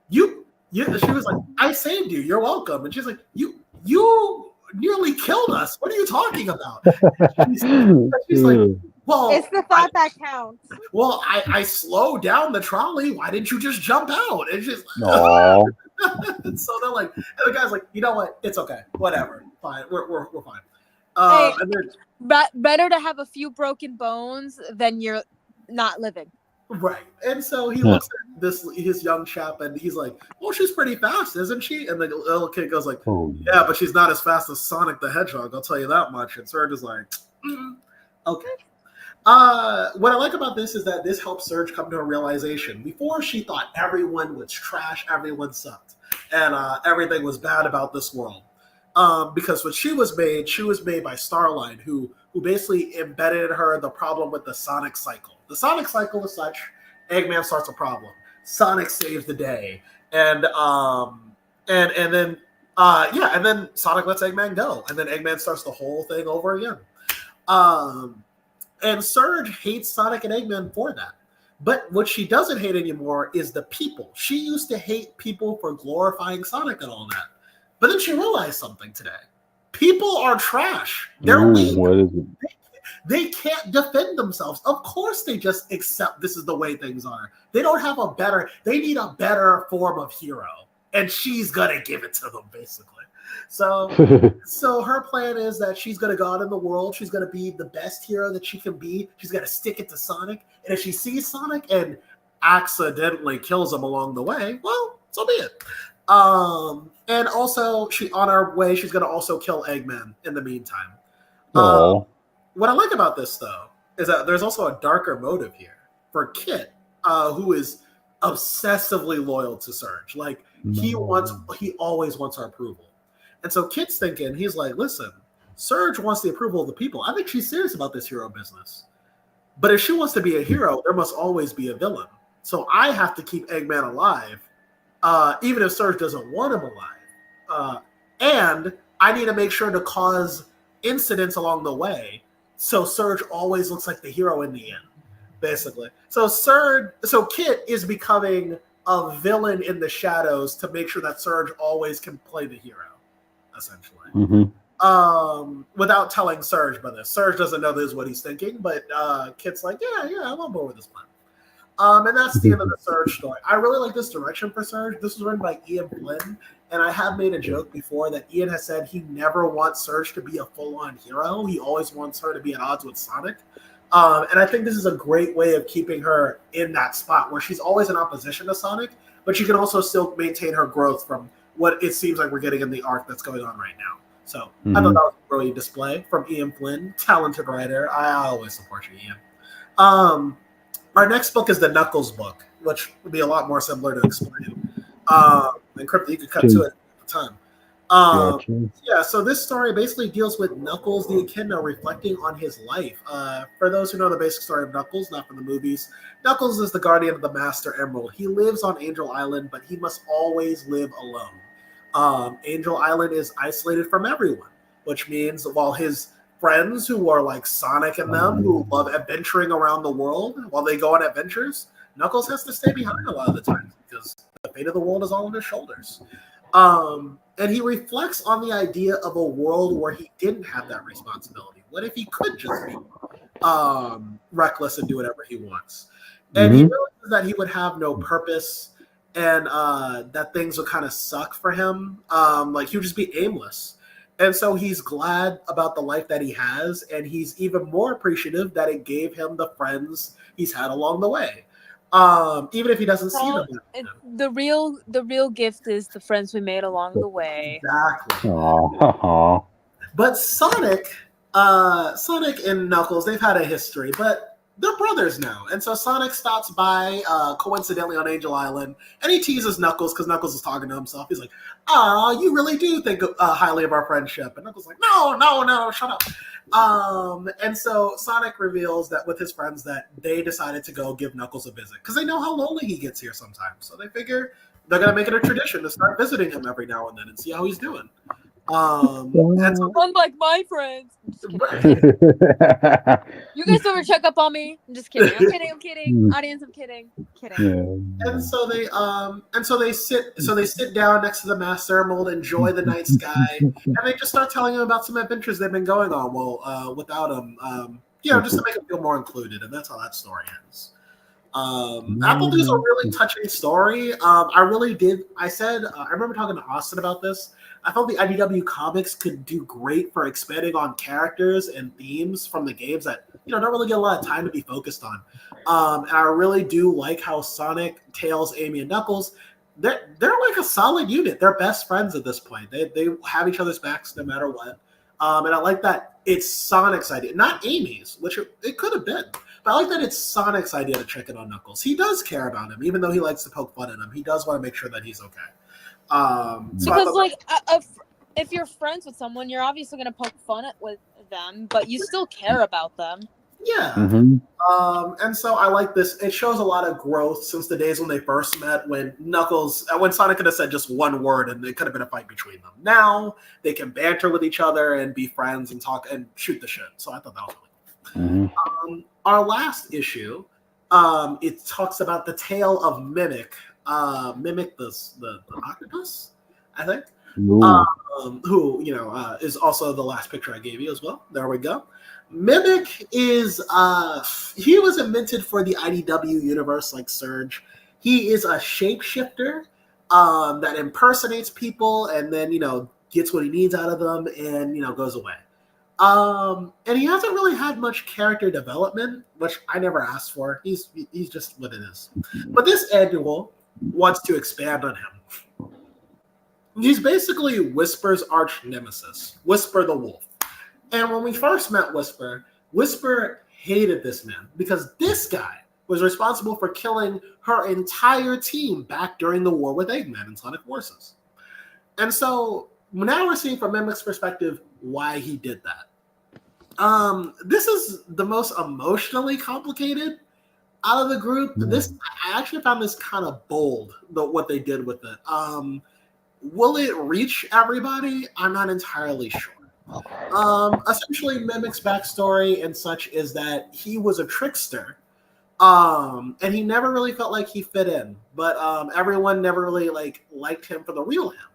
you. She was like, I saved you. You're welcome. And she's like, you nearly killed us. What are you talking about? She's like, well, It's the thought that counts. well, I slowed down the trolley. Why didn't you just jump out? And she's Aww. and so they're like, and the guy's like, you know what? It's okay. Whatever. Fine. We're fine. Hey, And then, better to have a few broken bones than you're not living. right. And so he looks at his young chap and he's like, well, she's pretty fast, isn't she? And the little kid goes like, yeah, but she's not as fast as Sonic the Hedgehog, I'll tell you that much. And Surge is like, okay. What I like about this is that this helps Surge come to a realization. Before, she thought everyone was trash, everyone sucked, and everything was bad about this world. Because when she was made by Starline, who basically embedded in her the problem with the Sonic cycle. The Sonic cycle is such: Eggman starts a problem, Sonic saves the day, and then Sonic lets Eggman go, and then Eggman starts the whole thing over again. And Surge hates Sonic and Eggman for that. But what she doesn't hate anymore is the people. She used to hate people for glorifying Sonic and all that. But then she realized something today. People are trash. They're weak. What is it? They can't defend themselves. Of course they just accept this is the way things are. They don't have they need a better form of hero. And she's going to give it to them, basically. So her plan is that she's going to go out in the world. She's going to be the best hero that she can be. She's going to stick it to Sonic. And if she sees Sonic and accidentally kills him along the way, well, so be it. And also, on her way, she's going to also kill Eggman in the meantime. What I like about this, though, is that there's also a darker motive here for Kit, who is obsessively loyal to Surge. Like, he always wants her approval. And so Kit's thinking, he's like, listen, Surge wants the approval of the people. I think she's serious about this hero business. But if she wants to be a hero, there must always be a villain. So I have to keep Eggman alive, even if Surge doesn't want him alive. And I need to make sure to cause incidents along the way, so Surge always looks like the hero in the end, basically. So Kit is becoming a villain in the shadows to make sure that Surge always can play the hero, essentially. Without telling Surge about this. Surge doesn't know this is what he's thinking, but Kit's like, yeah, I'm on board with this plan. And that's the end of the Surge story. I really like this direction for Surge. This was written by Ian Flynn, and I have made a joke before that Ian has said he never wants Surge to be a full-on hero. He always wants her to be at odds with Sonic. And I think this is a great way of keeping her in that spot where she's always in opposition to Sonic, but she can also still maintain her growth from what it seems like we're getting in the arc that's going on right now. So I thought that was a brilliant display from Ian Flynn, talented writer. I always support you, Ian. Our next book is the Knuckles book, which would be a lot more similar to explain. And Crypto, you could cut to it at the time. Yeah, so this story basically deals with Knuckles the Echidna reflecting on his life. For those who know the basic story of Knuckles, not from the movies, Knuckles is the guardian of the Master Emerald. He lives on Angel Island, but he must always live alone. Angel Island is isolated from everyone, which means while his friends who are like Sonic and them, who love adventuring around the world while they go on adventures, Knuckles has to stay behind a lot of the time because the fate of the world is all on his shoulders. And he reflects on the idea of a world where he didn't have that responsibility. What if he could just be reckless and do whatever he wants? And he realizes that he would have no purpose and that things would kind of suck for him. Like he would just be aimless. And so he's glad about the life that he has, and he's even more appreciative that it gave him the friends he's had along the way. Even if he doesn't see them. The real gift is the friends we made along the way. Exactly. Aww. But Sonic and Knuckles, they've had a history, but they're brothers now. And so Sonic stops by coincidentally on Angel Island, and he teases Knuckles because Knuckles is talking to himself. He's like, you really do think highly of our friendship. And Knuckles is like, no, shut up. And so Sonic reveals that with his friends that they decided to go give Knuckles a visit because they know how lonely he gets here sometimes. So they figure they're going to make it a tradition to start visiting him every now and then and see how he's doing. And so, unlike my friends. You guys ever check up on me? I'm just kidding. I'm kidding. Audience, I'm kidding. And so they sit down next to the Master Emerald, enjoy the night sky, and they just start telling him about some adventures they've been going on. Well, without him, just to make him feel more included, and that's how that story ends. Applebee's a really touching story. I remember talking to Austin about this. I felt the IDW comics could do great for expanding on characters and themes from the games that don't really get a lot of time to be focused on. And I really do like how Sonic, Tails, Amy, and Knuckles, they're like a solid unit. They're best friends at this point. They have each other's backs no matter what. And I like that it's Sonic's idea, not Amy's, which it could have been. But I like that it's Sonic's idea to check in on Knuckles. He does care about him, even though he likes to poke fun at him. He does want to make sure that he's okay. Because if you're friends with someone, you're obviously going to poke fun at them, but you still care about them. Yeah. And so I like this. It shows a lot of growth since the days when they first met, when Sonic could have said just one word and it could have been a fight between them. Now they can banter with each other and be friends and talk and shoot the shit. So I thought that was really cool. Our last issue, it talks about the tale of Mimic. Mimic the octopus, I think. Who is also the last picture I gave you as well. There we go. Mimic is he was invented for the IDW universe like Surge. He is a shapeshifter that impersonates people and then gets what he needs out of them and goes away. And he hasn't really had much character development, which I never asked for. He's just what it is. But this annual wants to expand on him. He's basically Whisper's arch nemesis, Whisper the Wolf. And when we first met Whisper, Whisper hated this man because this guy was responsible for killing her entire team back during the war with Eggman and Sonic Forces. And so now we're seeing from Mimic's perspective why he did that. This is the most emotionally complicated out of the group. This I actually found this kind of bold, what they did with it. Will it reach everybody? I'm not entirely sure. Essentially, Mimic's backstory and such is that he was a trickster, and he never really felt like he fit in. But everyone never really liked him for the real him.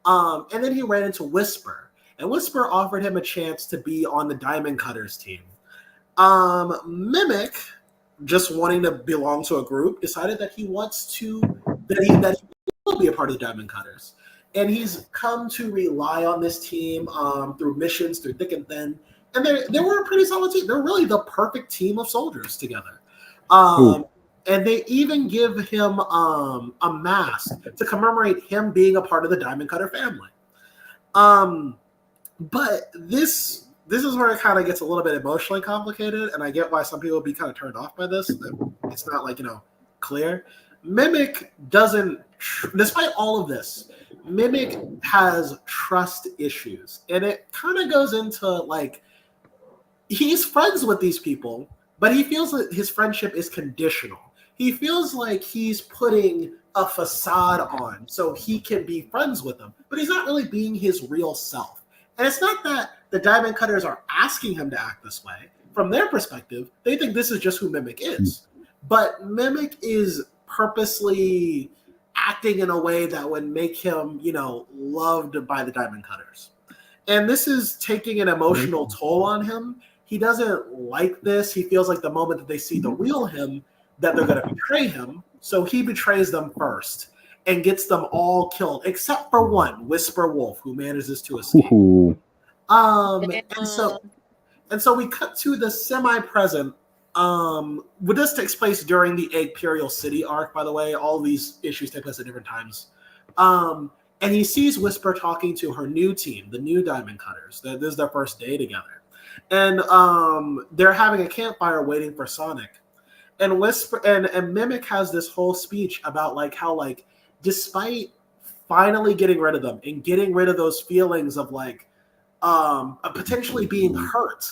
And then he ran into Whisper, and Whisper offered him a chance to be on the Diamond Cutters team. Mimic, just wanting to belong to a group, decided that he wants to that he will be a part of the Diamond Cutters. And he's come to rely on this team through missions, through thick and thin. And they were a pretty solid team. They're really the perfect team of soldiers together. And they even give him a mask to commemorate him being a part of the Diamond Cutter family. But this is where it kind of gets a little bit emotionally complicated, and I get why some people will be kind of turned off by this. It's not clear. Mimic doesn't, despite all of this, Mimic has trust issues, and it kind of goes into he's friends with these people, but he feels that his friendship is conditional. He feels like he's putting a facade on so he can be friends with them, but he's not really being his real self. And it's not that the Diamond Cutters are asking him to act this way. From their perspective, they think this is just who Mimic is. But Mimic is purposely acting in a way that would make him, loved by the Diamond Cutters. And this is taking an emotional toll on him. He doesn't like this. He feels like the moment that they see the real him, that they're going to betray him. So he betrays them first and gets them all killed, except for one, Whisper Wolf, who manages to escape. And so we cut to the semi-present. This takes place during the Imperial City arc, by the way. All these issues take place at different times. And he sees Whisper talking to her new team, the new Diamond Cutters. This is their first day together. And they're having a campfire waiting for Sonic. And Whisper and Mimic has this whole speech about how despite finally getting rid of them and getting rid of those feelings of potentially being hurt,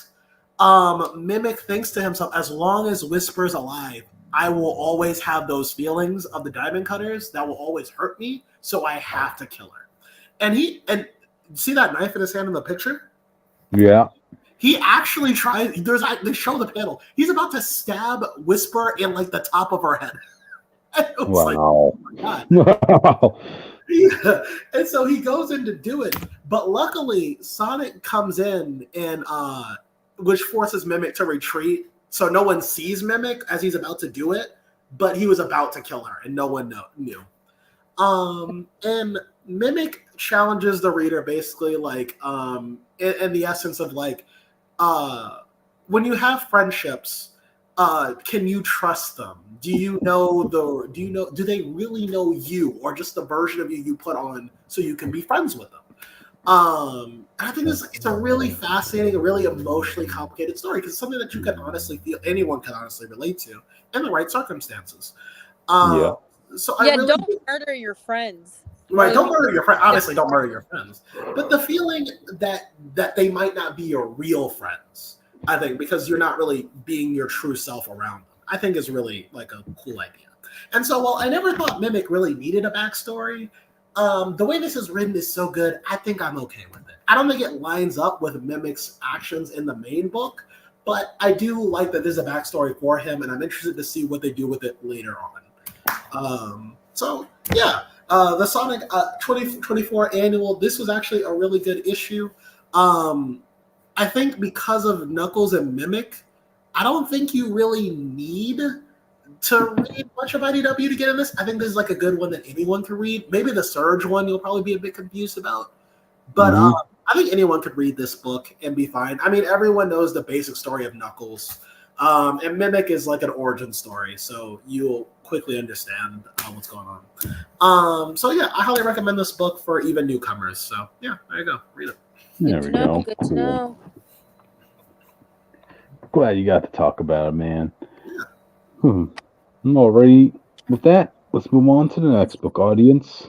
Mimic thinks to himself, as long as Whisper's alive, I will always have those feelings of the Diamond Cutters that will always hurt me, so I have to kill her. And see that knife in his hand in the picture? Yeah. He actually tries. They show the panel. He's about to stab Whisper in the top of her head. Wow. Oh my God. Yeah. And so he goes in to do it, but luckily Sonic comes in and which forces Mimic to retreat, so no one sees Mimic as he's about to do it, but he was about to kill her and no one knew. And Mimic challenges the reader basically in the essence of when you have friendships, can you trust them? Do they really know you, or just the version of you put on so you can be friends with them? I think it's a really fascinating, a really emotionally complicated story, because it's something that you can honestly feel, anyone can honestly relate to in the right circumstances. So don't murder your friends. Right, don't murder your friends. Obviously, don't murder your friends. But the feeling that they might not be your real friends, I think, because you're not really being your true self around them, I think is really a cool idea. And so while I never thought Mimic really needed a backstory, the way this is written is so good, I think I'm okay with it. I don't think it lines up with Mimic's actions in the main book, but I do like that there's a backstory for him, and I'm interested to see what they do with it later on. The Sonic 2024 annual, this was actually a really good issue. I think because of Knuckles and Mimic, I don't think you really need to read much of IDW to get in this. I think this is a good one that anyone can read. Maybe the Surge one you'll probably be a bit confused about. But I think anyone could read this book and be fine. I mean, everyone knows the basic story of Knuckles. And Mimic is an origin story, so you'll quickly understand what's going on. I highly recommend this book for even newcomers. So yeah, there you go. Read it. There we go. Good to know. Glad you got to talk about it, man. Yeah. Alrighty. With that, let's move on to the next book, audience.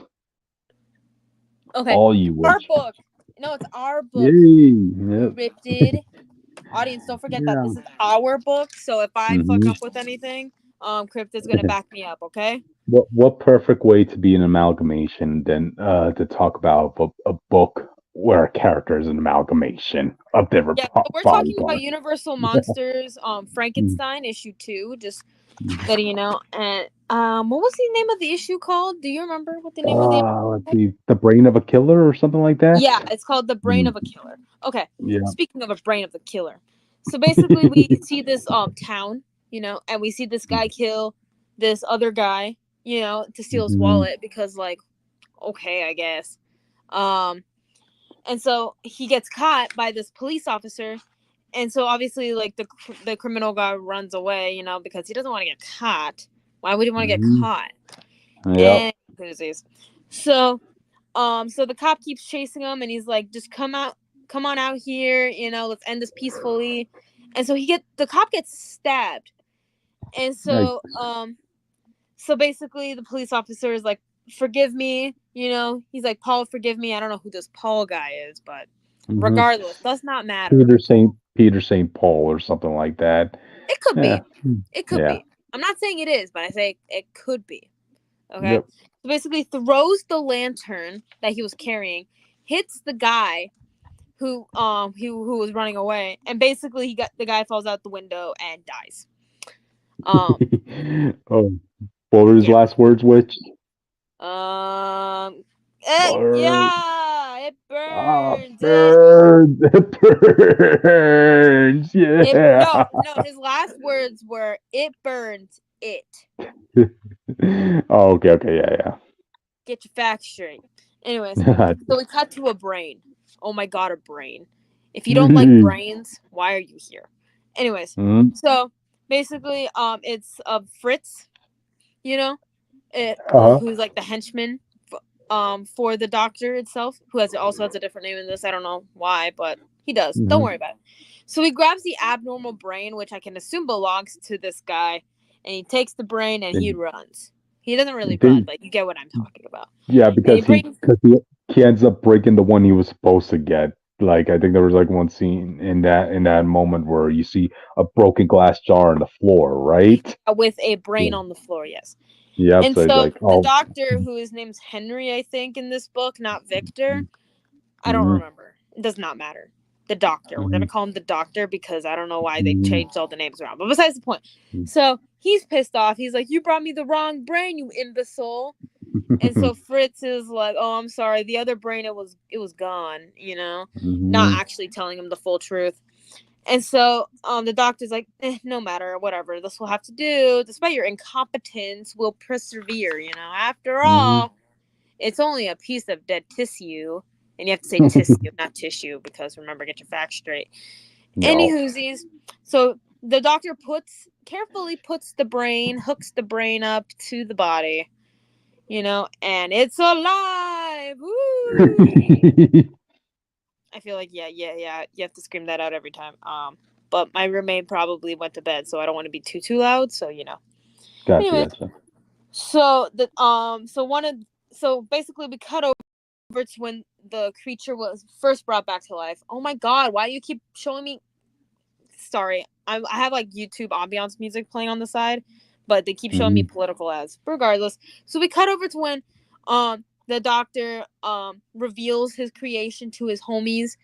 Okay. All you Our witch. book. No, it's our book. Yay. Yep. Scripted. Audience, don't forget that Yeah. this is our book. So if I fuck Mhm. up with anything, Cryptid's gonna back me up, okay? What perfect way to be an amalgamation than to talk about a book where a character is an amalgamation of different Yeah, so we're body talking about parts. Universal Monsters, Mhm. Frankenstein issue 2, just letting you know. And what was the name of the issue called? Do you remember what the name of the issue Let's was? see, the brain of a killer or something like that. Yeah, it's called The Brain Mm, of a Killer. Okay. yeah. Speaking of a brain of a killer. So basically we see this town, and we see this guy kill this other guy, to steal his Mhm. wallet because like, okay, I guess. Um and so he gets caught by this police officer, and so obviously like the criminal guy runs away, because he doesn't want to get caught. Why would he want to get Mhm. caught? Yep. And so the cop keeps chasing him, and he's like, just come on out here, let's end this peacefully. And so the cop gets stabbed. And Right. so basically the police officer is like, forgive me, he's like, Paul, forgive me. I don't know who this Paul guy is, but Mhm. regardless, does not matter. Peter Saint Paul or something like that. It could Yeah. be. It could Yeah. be. I'm not saying it is, but I say it could be. Okay. Yep. So basically throws the lantern that he was carrying, hits the guy who was running away, and basically the guy falls out the window and dies. Oh, what were his Yeah. last words? Which? Burn. Yeah, it Ah, burns. burns. It burns. It Yeah. no, his last words were it burns it. Oh, okay, yeah, Get your facts straight. Anyways, yeah. so we cut to a brain. Oh my god, a brain. If you don't like brains, why are you here? Anyways, Mhm. so basically, it's Fritz, you know, Uh-huh. who's like the henchman, for the doctor itself, who also has a different name in this. I don't know why, but he does. Don't Mhm. worry about it. So he grabs the abnormal brain, which I can assume belongs to this guy, and he takes the brain and he runs. He doesn't really run, They, but you get what I'm talking about. yeah, And he because brings he ends up breaking the one he was supposed to get. Like I think there was like one scene in that moment where you see a broken glass jar on the floor, right? with a brain Yeah. on the floor, yes. Yep. And So he's so like, the oh, doctor, who his name's Henry, I think, in this book, not Victor. I don't mhm, remember. It does not matter. The doctor. We're gonna mhm, call him the doctor because I don't know why they mhm, changed all the names around. But besides the point. So he's pissed off. He's like, "You brought me the wrong brain, you imbecile." And so Fritz is like, "Oh, I'm sorry. The other brain, it was gone. Not mhm. actually telling him the full truth." And so the doctor's like, no matter, whatever. This will have to do. Despite your incompetence, we'll persevere. After Mhm. all, it's only a piece of dead tissue. And you have to say tissue, not tissue, because remember, get your facts straight. Any No. whoosies. So the doctor carefully puts hooks the brain up to the body, and it's alive. Woo! I feel like, yeah. You have to scream that out every time. But my roommate probably went to bed, so I don't want to be too loud. So Gotcha, Anyway, gotcha. so basically we cut over to when the creature was first brought back to life. Oh my god, why do you keep showing me? Sorry, I have like YouTube ambiance music playing on the side, but they keep showing me Mhm. political ads. Regardless, so we cut over to when the doctor reveals his creation to his homies,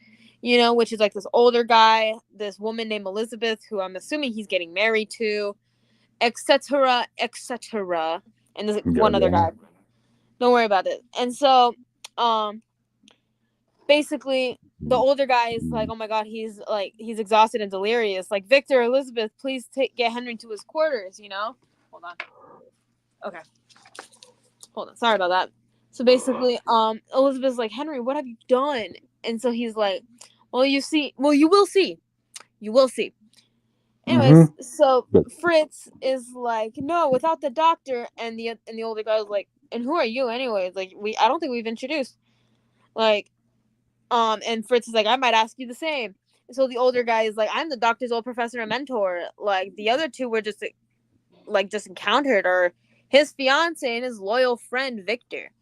which is like this older guy, this woman named Elizabeth, who I'm assuming he's getting married to, etc., etc., and there's like one other Yeah. guy. Don't worry about it. And so, um, basically, the older guy is like, oh my god, he's exhausted and delirious. Like, Victor, Elizabeth, please get Henry to his quarters. Hold on. Okay, hold on. Sorry about that. So basically, Elizabeth's like, Henry, what have you done? And so he's like, well, you will see. You will see. Anyways, Mhm. so But Fritz is like, no, without the doctor, and the older guy was like, and who are you anyways? Like, I don't think we've introduced. Like, and Fritz is like, I might ask you the same. So the older guy is like, I'm the doctor's old professor and mentor. Like, the other two were just encountered, or his fiance and his loyal friend Victor.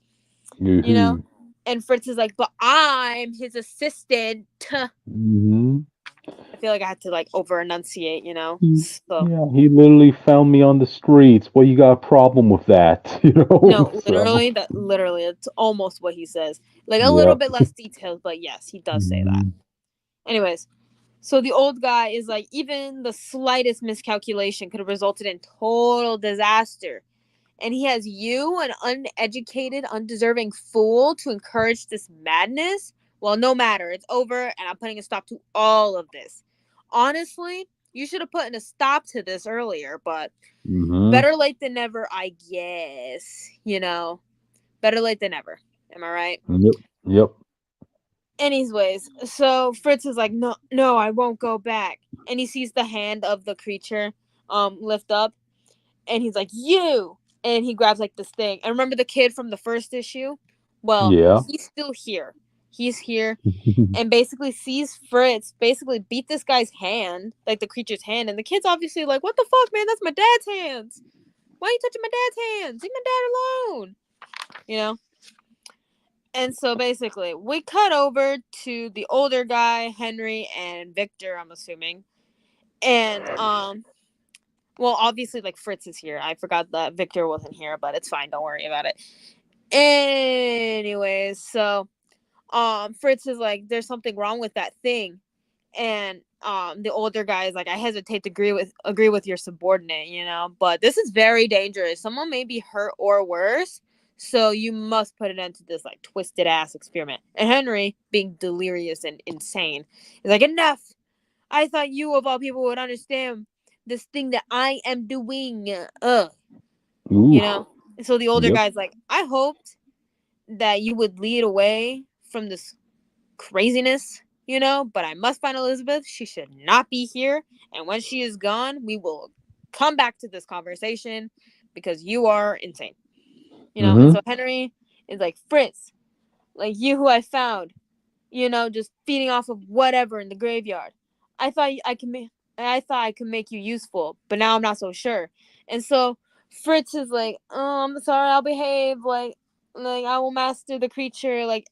You know, mhm. And Fritz is like, but I'm his assistant. Mm-hmm. I feel like I had to like over enunciate, So Yeah, he literally found me on the streets. Well, you got a problem with that, no, So, literally, it's almost what he says. Like a little yep. bit less detailed, but yes, he does say that. Mhm. Anyways, so the old guy is like, even the slightest miscalculation could have resulted in total disaster. And he has you, an uneducated, undeserving fool, to encourage this madness? Well, no matter. It's over, and I'm putting a stop to all of this. Honestly, you should have put a stop to this earlier, but Mhm. better late than never, I guess. Better late than never. Am I right? Yep. Yep. Anyways, so Fritz is like, no, no, I won't go back. And he sees the hand of the creature lift up, and he's like, you. And he grabs like this thing. And remember the kid from the first issue? Well, Yeah. he's still here. He's here and basically sees Fritz basically beat this guy's hand, like the creature's hand. And the kid's obviously like, what the fuck, man? That's my dad's hands. Why are you touching my dad's hands? Leave my dad alone. You know? And so basically, we cut over to the older guy, Henry, and Victor, I'm assuming. And well, obviously, like Fritz is here. I forgot that Victor wasn't here, but it's fine. Don't worry about it. Anyways, so Fritz is like, there's something wrong with that thing, and the older guy is like, I hesitate to agree with your subordinate, but this is very dangerous. Someone may be hurt or worse. So you must put an end to this like twisted ass experiment. And Henry, being delirious and insane, is like, enough. I thought you of all people would understand this thing that I am doing. Ooh. So the older Yep. guy's like, I hoped that you would lead away from this craziness, but I must find Elizabeth. She should not be here. And when she is gone, we will come back to this conversation because you are insane. And so Mhm. Henry is like, Fritz, like you who I found, just feeding off of whatever in the graveyard. I thought I could make you useful, but now I'm not so sure. And so Fritz is like, oh, I'm sorry, I'll behave. Like I will master the creature. Like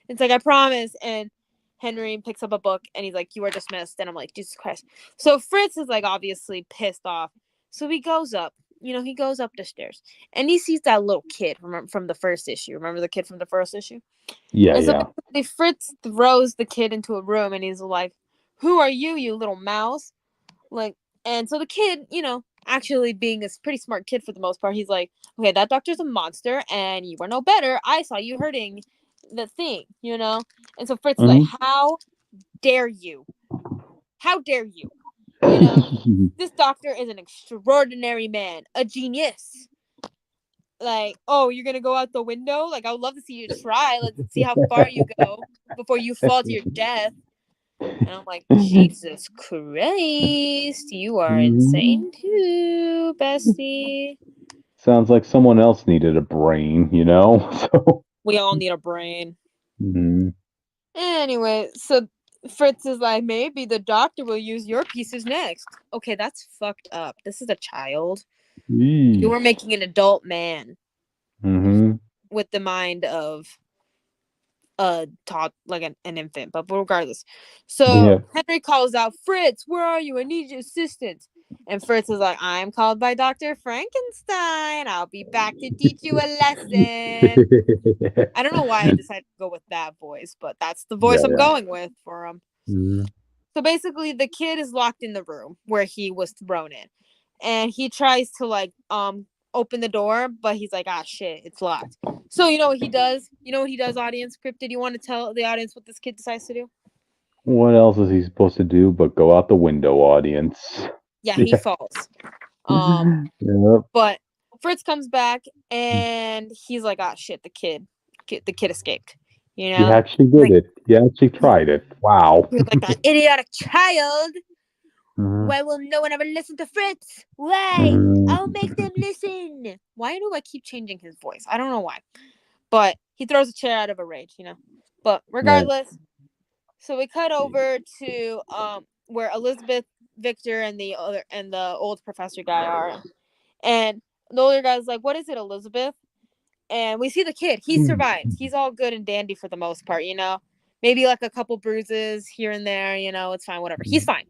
it's like I promise. And Henry picks up a book and he's like, you are dismissed. And I'm like, Jesus Christ. So Fritz is like obviously pissed off. So he goes up. He goes up the stairs and he sees that little kid from the first issue. Remember the kid from the first issue? Yeah. And so Yeah. basically Fritz throws the kid into a room and he's like, who are you, you little mouse? Like, and so the kid, actually being a pretty smart kid for the most part, he's like, okay, that doctor's a monster and you were no better. I saw you hurting the thing, And so Fritz is like, Mhm. how dare you? How dare you? You know, this doctor is an extraordinary man, a genius. Like, oh, you're gonna go out the window? Like, I would love to see you try. Let's see how far you go before you fall to your death. And I'm like, Jesus Christ, you are Mhm. insane too, bestie. Sounds like someone else needed a brain. So. We all need a brain. Mhm. Anyway, so Fritz is like, maybe the doctor will use your pieces next. Okay, that's fucked up. This is a child. You Eesh. were making an adult man Mhm. with the mind of taught like an infant, but regardless. So Yeah. Henry calls out, Fritz, where are you? I need your assistance. And Fritz is like, I'm called by Dr. Frankenstein. I'll be back to teach you a lesson. I don't know why I decided to go with that voice, but that's the voice Yeah. I'm Yeah. going with for him. Mhm. So basically the kid is locked in the room where he was thrown in. And he tries to like open the door, but he's like, ah shit, it's locked. So you know what he does? Audience Cryptid? You want to tell the audience what this kid decides to do? What else is he supposed to do but go out the window, audience? Yeah, he Yeah. falls. Yep. But Fritz comes back and he's like, ah shit, the kid escaped. You actually did Like it. You actually tried it. Wow. he was like, that idiotic child. Mhm. Why will no one ever listen to Fritz? Why? I'll make them Mhm. listen. Why do I keep changing his voice? I don't know why. But he throws a chair out of a rage. But Right. regardless, so we cut over to where Elizabeth, Victor, and the old professor guy are. And the older guy's like, what is it, Elizabeth? And we see the kid. He survives. He's all good and dandy for the most part, you know. Maybe like a couple bruises here and there, you know. It's fine, whatever. He's fine.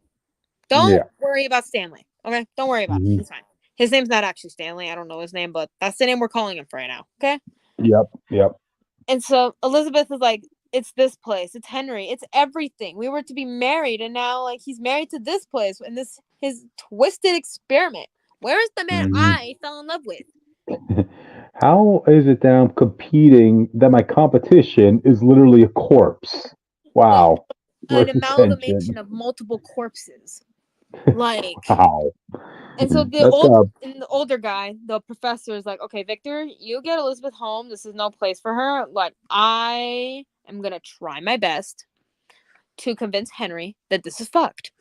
Don't worry about Stanley. Okay, don't worry about him. He's fine. His name's not actually Stanley. I don't know his name, but that's the name we're calling him for right now. Okay. Yep. And so Elizabeth is like, it's this place. It's Henry. It's everything. We were to be married, and now like he's married to this place and this his twisted experiment. Where is the man I fell in love with? How is it that I'm competing, that my competition is literally a corpse? Wow. An Where's the amalgamation tension? of multiple corpses. Like, Wow. and so That's the older guy, the professor, is like, okay, Victor, you get Elizabeth home. This is no place for her. Like, I am gonna try my best to convince Henry that this is fucked.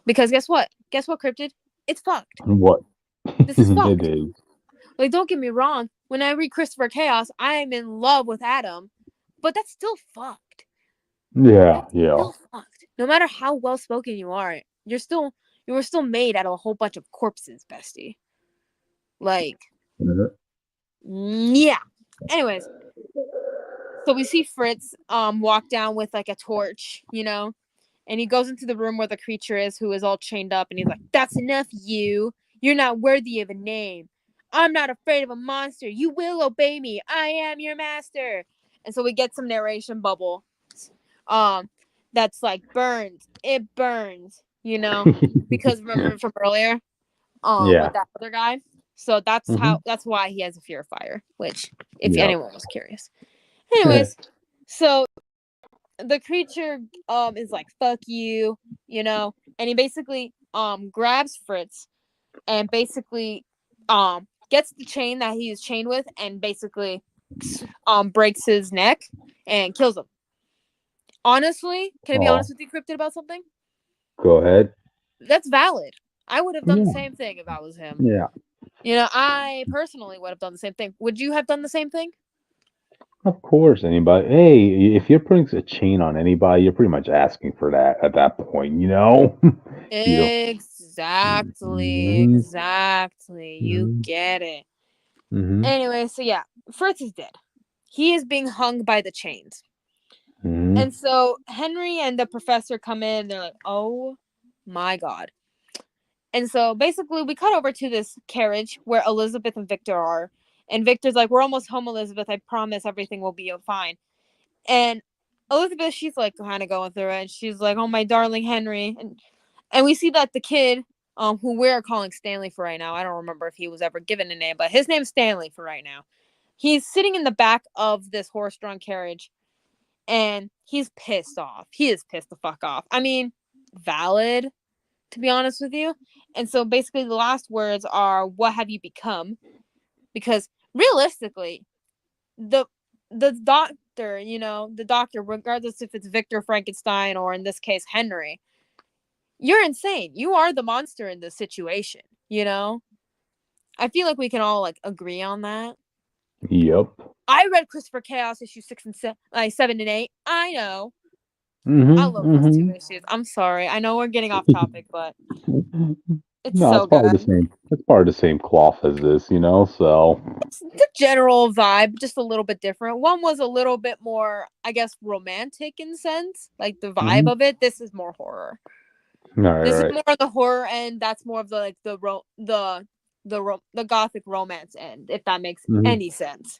Because guess what? Guess what, Cryptid? It's fucked. what This is fucked. it is. Like, don't get me wrong. When I read Christopher Chaos, I am in love with Adam, but that's still fucked. Yeah. Still fucked. No matter how well spoken you are, you were still made out of a whole bunch of corpses, bestie. Like, yeah. Anyways, so we see Fritz walk down with like a torch, you know, and he goes into the room where the creature is, who is all chained up, and he's like, "That's enough, you. You're not worthy of a name. I'm not afraid of a monster. You will obey me. I am your master." And so we get some narration bubble. That's like burns. It burns, you know, because remember from earlier, with that other guy. So that's why he has a fear of fire. Which, if anyone was curious, anyways, so the creature is like, "Fuck you," you know, and he basically grabs Fritz and basically gets the chain that he is chained with and basically breaks his neck and kills him. Honestly, can I be honest with you, Cryptid, about something? Go ahead. That's valid. I would have done the same thing if I was him. Yeah. You know, I personally would have done the same thing. Would you have done the same thing? Of course, anybody. Hey, if you're putting a chain on anybody, you're pretty much asking for that at that point, you know? Exactly. You get it. Anyway, so yeah, Fritz is dead. He is being hung by the chains. And so Henry and the professor come in, and they're like, "Oh my god." And so basically we cut over to this carriage where Elizabeth and Victor are. And Victor's like, "We're almost home, Elizabeth. I promise everything will be fine." And Elizabeth, she's like kind of going through it. And she's like, "Oh, my darling Henry." And we see that the kid, who we're calling Stanley for right now, I don't remember if he was ever given a name, but his name's Stanley for right now. He's sitting in the back of this horse-drawn carriage. And he's pissed off. He is pissed the fuck off. I mean, valid, to be honest with you. And so basically the last words are, "What have you become?" Because realistically, the doctor, you know, the doctor, regardless if it's Victor Frankenstein or in this case Henry, you're insane. You are the monster in this situation, you know? I feel like we can all like agree on that. Yep. I read Christopher Chaos issue 7 and 8. I know. I love those 2 issues. I'm sorry. I know we're getting off topic, but it's No, so it's part of the good. same. It's part of the same cloth as this, you know. So It's the general vibe, just a little bit different. One was a little bit more, I guess, romantic in sense, like the vibe of it. This is more horror. This is more on the horror end. That's more of the like the gothic romance end, if that makes any sense.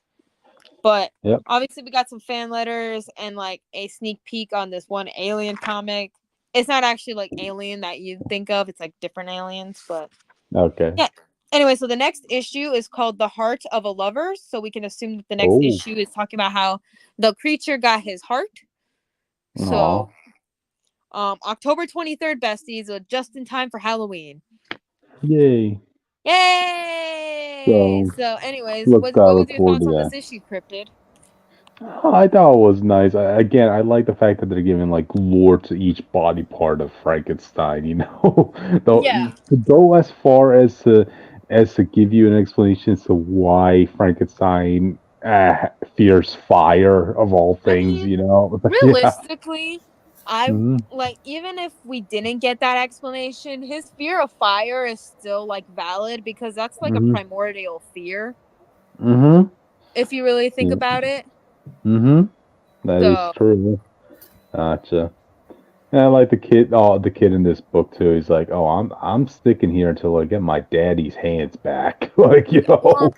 But obviously we got some fan letters and like a sneak peek on this one alien comic. It's not actually like Alien that you think of. It's like different aliens, but yeah. Anyway, so the next issue is called The Heart of a Lover. So we can assume that the next issue is talking about how the creature got his heart. So October 23rd, besties, just in time for Halloween. Yay! So anyways, what was your thoughts on this issue, Cryptid? I thought it was nice. I like the fact that they're giving like lore to each body part of Frankenstein. You know, to go as far as to give you an explanation as to why Frankenstein fears fire of all things. I mean, you know, realistically, I like, even if we didn't get that explanation, his fear of fire is still like valid because that's like a primordial fear. if you really think about it. Mm-hmm. That is So true. Gotcha. And I like the kid. Oh, the kid in this book too. He's like, "Oh, I'm sticking here until I get my daddy's hands back." Like,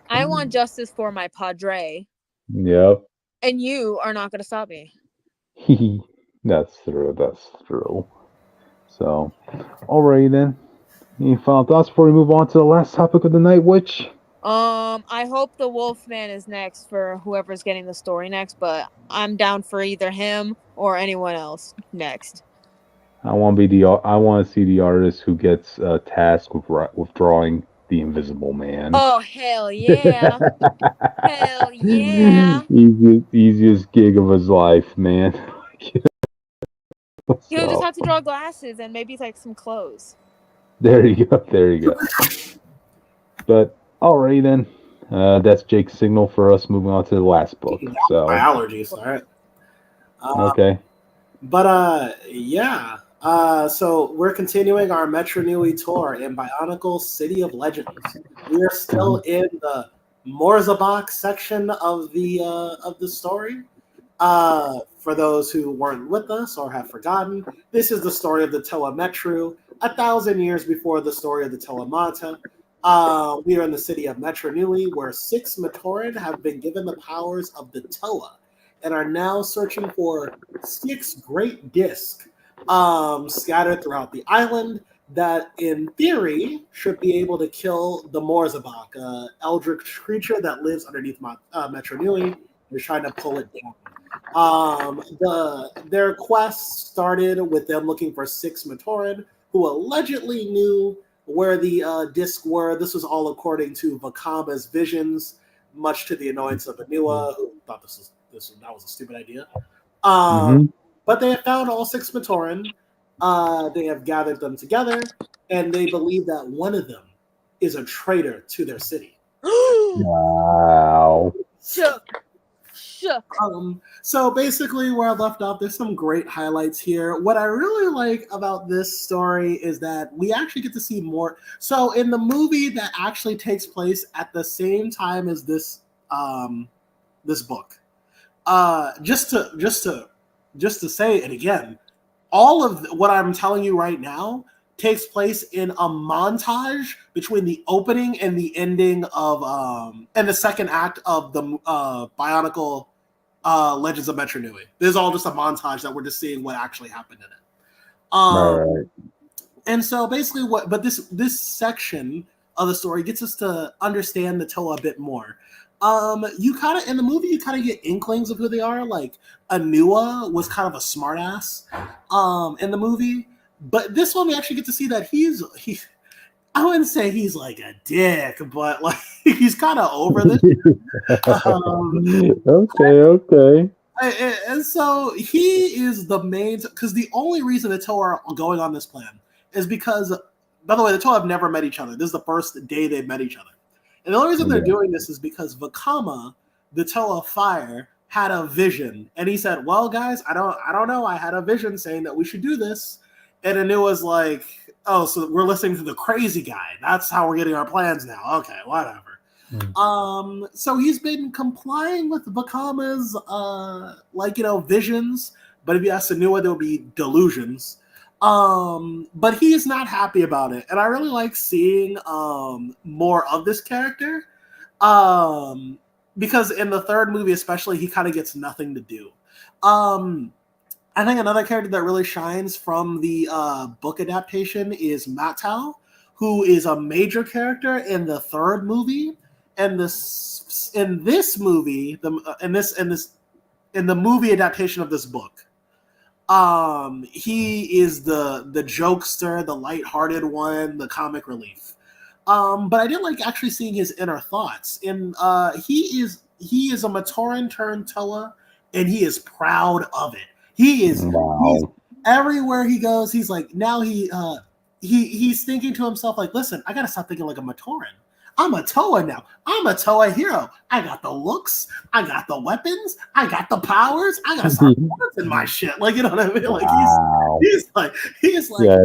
I want justice for my padre, Yep. and you are not gonna stop me. That's true. That's true. So, alright then. Any final thoughts before we move on to the last topic of the night, which? I hope the Wolfman is next for whoever's getting the story next, but I'm down for either him or anyone else next. I want to be the. I want to see the artist who gets tasked with drawing the Invisible Man. Oh hell yeah! Hell yeah! Easiest gig of his life, man. He'll just So, have to draw glasses and maybe like some clothes. there you go. There you go. But alright then. That's Jake's signal for us moving on to the last book. So My allergies, all right. okay. But yeah. So we're continuing our Metro Nui tour in Bionicle City of Legends. We are still in the Morzabak section of the story. For those who weren't with us or have forgotten, this is the story of the Toa Metru, 1,000 years before the story of the Toa Mata. We are in the city of Metro Nui, where 6 Matoran have been given the powers of the Toa and are now searching for 6 great discs scattered throughout the island that, in theory, should be able to kill the Morzabak, eldritch creature that lives underneath Metro Nui. They're trying to pull it down. Their quest started with them looking for 6 Matoran who allegedly knew where the discs were. This was all according to Vakama's visions, much to the annoyance of Anua, who thought that was a stupid idea. But they have found all 6 Matoran. They have gathered them together, and they believe that one of them is a traitor to their city. Wow. Shook. So basically, where I left off, there's some great highlights here. What I really like about this story is that we actually get to see more. So in the movie that actually takes place at the same time as this book, just to say it again, all of what I'm telling you right now takes place in a montage between the opening and the ending of and the second act of the Bionicle Legends of Metro Nui. This is all just a montage that we're just seeing what actually happened in it. Right. And so basically this section of the story gets us to understand the Toa a bit more. You kind of in the movie you kind of get inklings of who they are. Like Anua was kind of a smartass in the movie, but this one we actually get to see that he's I wouldn't say he's like a dick, but like he's kind of over this. Okay. And so he is the main, because the only reason the Toa are going on this plan is because, by the way, the Toa have never met each other. This is the first day they've met each other. And the only reason they're doing this is because Vakama, the Toa of Fire, had a vision. And he said, well, guys, I don't know. I had a vision saying that we should do this. And Anu was like, oh, so we're listening to the crazy guy. That's how we're getting our plans now. Okay, whatever. So he's been complying with Vakama's visions, but if you ask Anua, there will be delusions. But he is not happy about it, and I really like seeing more of this character. Because in the third movie, especially, he kind of gets nothing to do. I think another character that really shines from the book adaptation is Matau, who is a major character in the third movie. And in this movie, in the movie adaptation of this book, he is the jokester, the lighthearted one, the comic relief. But I didn't like actually seeing his inner thoughts. And he is a Matoran turned Toa, and he is proud of it. He's everywhere he goes. He's like, now he's thinking to himself like, listen, I gotta stop thinking like a Matoran. I'm a Toa now. I'm a Toa hero. I got the looks. I got the weapons. I got the powers. I gotta start in my shit. Like, you know what I mean? Like he's like. Yeah.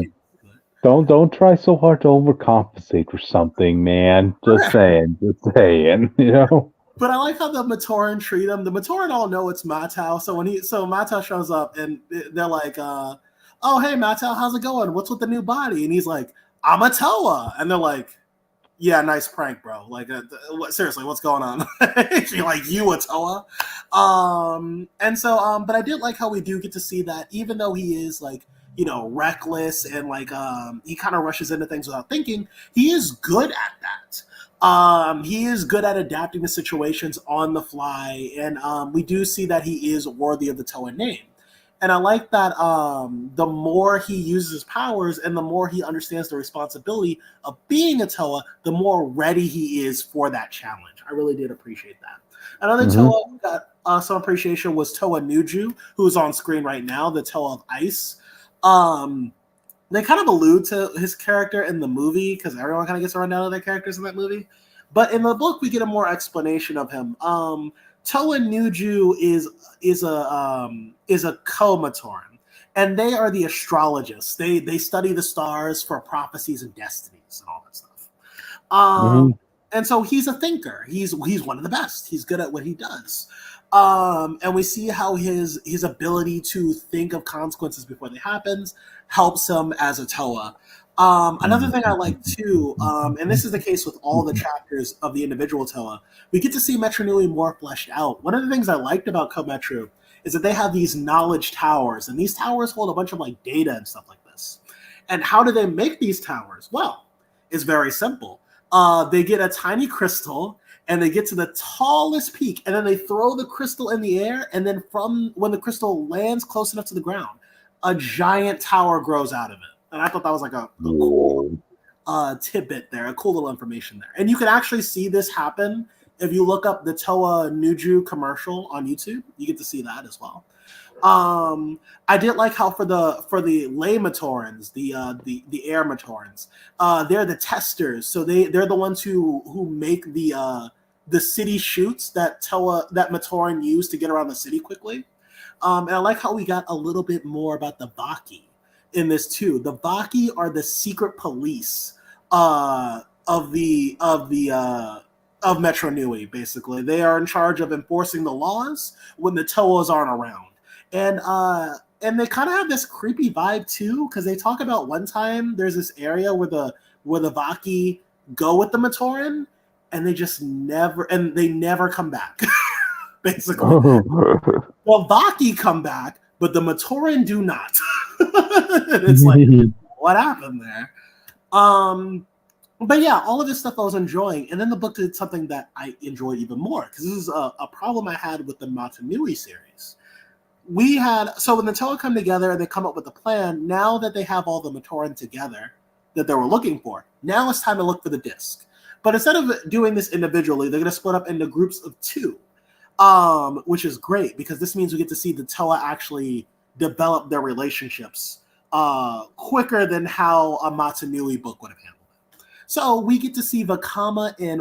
Don't try so hard to overcompensate for something, man. Just saying, you know. But I like how the Matoran treat him. The Matoran all know it's Matau. So Matau shows up and they're like, oh, hey, Matau, how's it going? What's with the new body? And he's like, I'm a Toa. And they're like, yeah, nice prank, bro. Like, seriously, what's going on? You're like, you a Toa? But I did like how we do get to see that even though he is like, reckless and like he kind of rushes into things without thinking, he is good at that. He is good at adapting to situations on the fly, and we do see that he is worthy of the Toa name. And I like that the more he uses his powers and the more he understands the responsibility of being a Toa, the more ready he is for that challenge. I really did appreciate that. Another Toa who got some appreciation was Toa Nuju, who's on screen right now, the Toa of Ice. They kind of allude to his character in the movie because everyone kind of gets a rundown of their characters in that movie. But in the book, we get a more explanation of him. Toa Nuju is a Ko-Matoran, and they are the astrologists. They study the stars for prophecies and destinies and all that stuff. And so he's a thinker. He's one of the best. He's good at what he does. And we see how his ability to think of consequences before they happens helps him as a Toa. Another thing I like too, and this is the case with all the chapters of the individual Toa, we get to see Metro Nui more fleshed out. One of the things I liked about Kometru is that they have these knowledge towers, and these towers hold a bunch of like data and stuff like this. And how do they make these towers? Well, it's very simple. They get a tiny crystal, and they get to the tallest peak, and then they throw the crystal in the air, and then from when the crystal lands close enough to the ground, a giant tower grows out of it. And I thought that was like a cool tidbit there, a cool little information there. And you can actually see this happen if you look up the Toa Nuju commercial on YouTube. You get to see that as well. I did like how for the lay Matorans, the air Matorans, they're the testers. So they're the ones who make the city chutes that Matoran use to get around the city quickly. And I like how we got a little bit more about the Baki in this too. The Baki are the secret police of Metro Nui. Basically, they are in charge of enforcing the laws when the Toas aren't around. And they kind of have this creepy vibe too, because they talk about one time there's this area where the Baki go with the Matoran, and they never come back. Basically, well, Baki come back, but the Matoran do not. It's like, what happened there? But yeah, all of this stuff I was enjoying, and then the book did something that I enjoyed even more, because this is a problem I had with the Matanui series. So when the Toa come together and they come up with a plan, now that they have all the Matoran together that they were looking for, now it's time to look for the disc. But instead of doing this individually, they're going to split up into groups of 2, which is great because this means we get to see the Toa actually develop their relationships quicker than how a Matanui book would have handled it. So we get to see Vakama and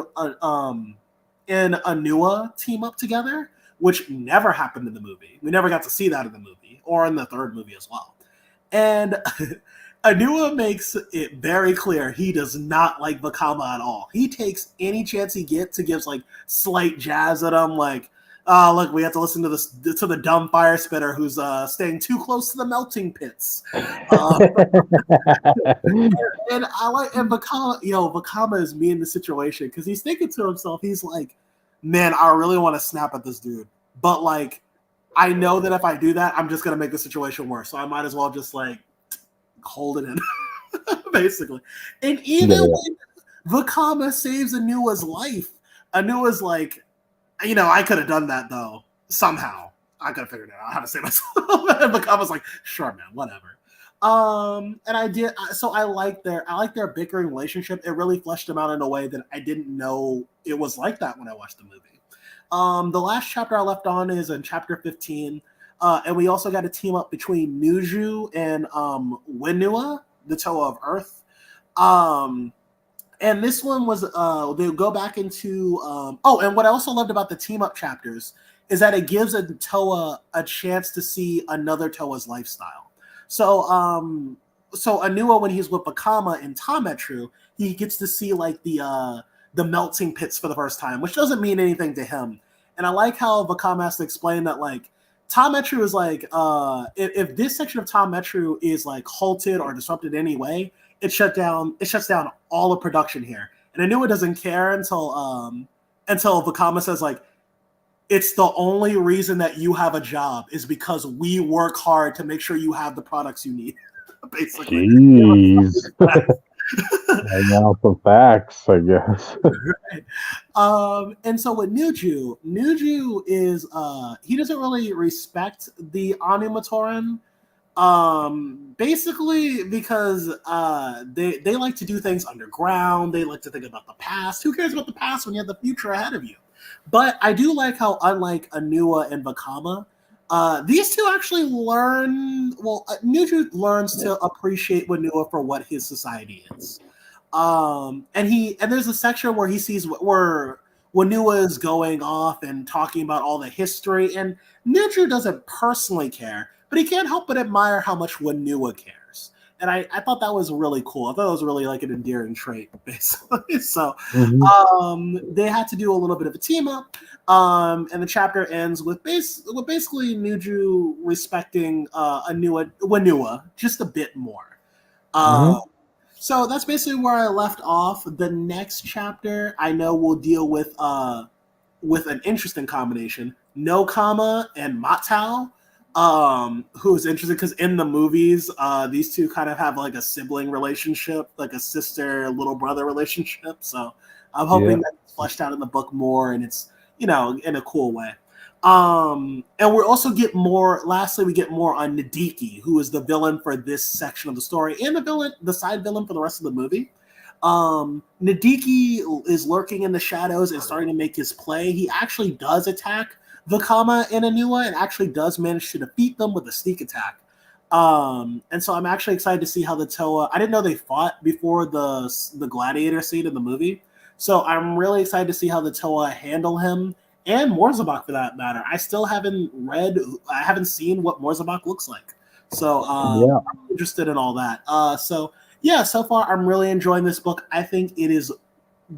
Anua team up together, which never happened in the movie. We never got to see that in the movie or in the third movie as well. And Anua makes it very clear he does not like Vakama at all. He takes any chance he gets to give like slight jabs at him, like, oh, look, we have to listen to the dumb fire spitter who's staying too close to the melting pits. And Vakama is me in the situation because he's thinking to himself, he's like, man, I really want to snap at this dude, but like, I know that if I do that, I'm just gonna make the situation worse. So I might as well just like hold it in, basically. And even when Vakama saves Anua's life, Anua's like, I could have done that though. Somehow I could have figured out how to save myself. And Vakama's like, sure, man, whatever. And I did. So I like their bickering relationship. It really fleshed them out in a way that I didn't know it was like that when I watched the movie. The last chapter I left on is in chapter 15. And we also got a team up between Nuju and Wenua, the Toa of Earth. And this one was they'll go back into and what I also loved about the team up chapters is that it gives a Toa a chance to see another Toa's lifestyle. So Anua, when he's with Vakama in Tametru, he gets to see like the the melting pits for the first time, which doesn't mean anything to him. And I like how Vakam has to explain that, like, Tom Metru is like, if this section of Tom Metru is like halted or disrupted in any way, it shuts down all of production here. And Anua doesn't care until Vakama says, like, it's the only reason that you have a job is because we work hard to make sure you have the products you need. Basically. Jeez. And now some facts, I guess. Right. And so with Nuju is he doesn't really respect the Animatoran. Basically because they like to do things underground. They like to think about the past. Who cares about the past when you have the future ahead of you? But I do like how, unlike Anua and Vakama, these two actually learn. Well, Nuju learns to appreciate Wanua for what his society is. And there's a section where he sees where Wanua is going off and talking about all the history, and Nuju doesn't personally care, but he can't help but admire how much Wanua cares. And I thought that was really cool. I thought it was really like an endearing trait, basically. So they had to do a little bit of a team up. And the chapter ends with basically Nuju respecting Wanua just a bit more. So that's basically where I left off. The next chapter I know will deal with an interesting combination, Nokama and Matao. Who is interesting because in the movies, these two kind of have like a sibling relationship, like a sister little brother relationship. So I'm hoping that it's fleshed out in the book more, and it's, in a cool way. And we also get more. Lastly, we get more on Nadiki, who is the villain for this section of the story, and the side villain for the rest of the movie. Nadiki is lurking in the shadows and starting to make his play. He actually does attack Vakama and Anua and actually does manage to defeat them with a sneak attack. And so I'm actually excited to see how the Toa. I didn't know they fought before the gladiator scene in the movie, so I'm really excited to see how the Toa handle him and Morzabak for that matter. I still haven't seen what Morzabak looks like, so I'm interested in all that. So far I'm really enjoying this book. I think it is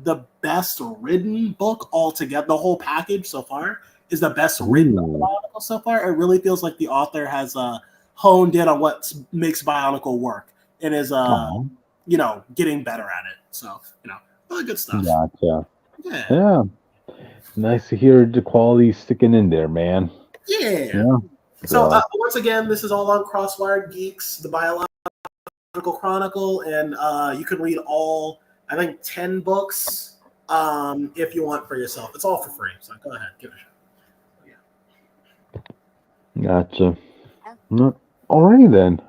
the best written book altogether. The whole package so far is the best written of Bionicle so far. It really feels like the author has honed in on what makes Bionicle work and is getting better at it. So, really good stuff. Gotcha. Yeah. Nice to hear the quality sticking in there, man. Yeah. So once again, this is all on Crosswired Geeks, the Biological Chronicle, and you can read all, I think, 10 books if you want for yourself. It's all for free, so go ahead, give it a shot. Gotcha. Alrighty then.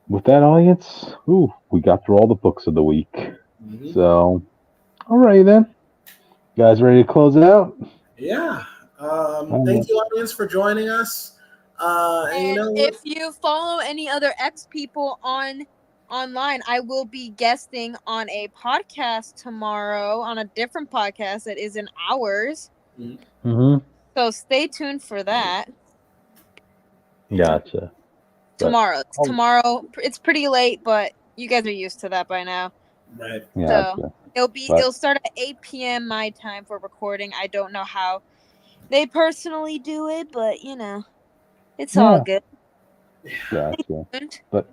With that, audience, we got through all the books of the week. So, alrighty then. You guys ready to close it out? Yeah. Thank you, audience, for joining us. And if you follow any other X people online, I will be guesting on a podcast tomorrow, on a different podcast that isn't ours. So stay tuned for that. Gotcha. Tomorrow. It's pretty late, but you guys are used to that by now. Right. Gotcha. So it'll start at 8 p.m. my time for recording. I don't know how they personally do it, but it's all good. Gotcha. But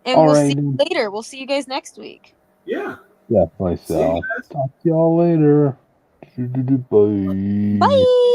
we'll see you later. We'll see you guys next week. Yeah. Definitely so. Talk to y'all later. Bye. Bye.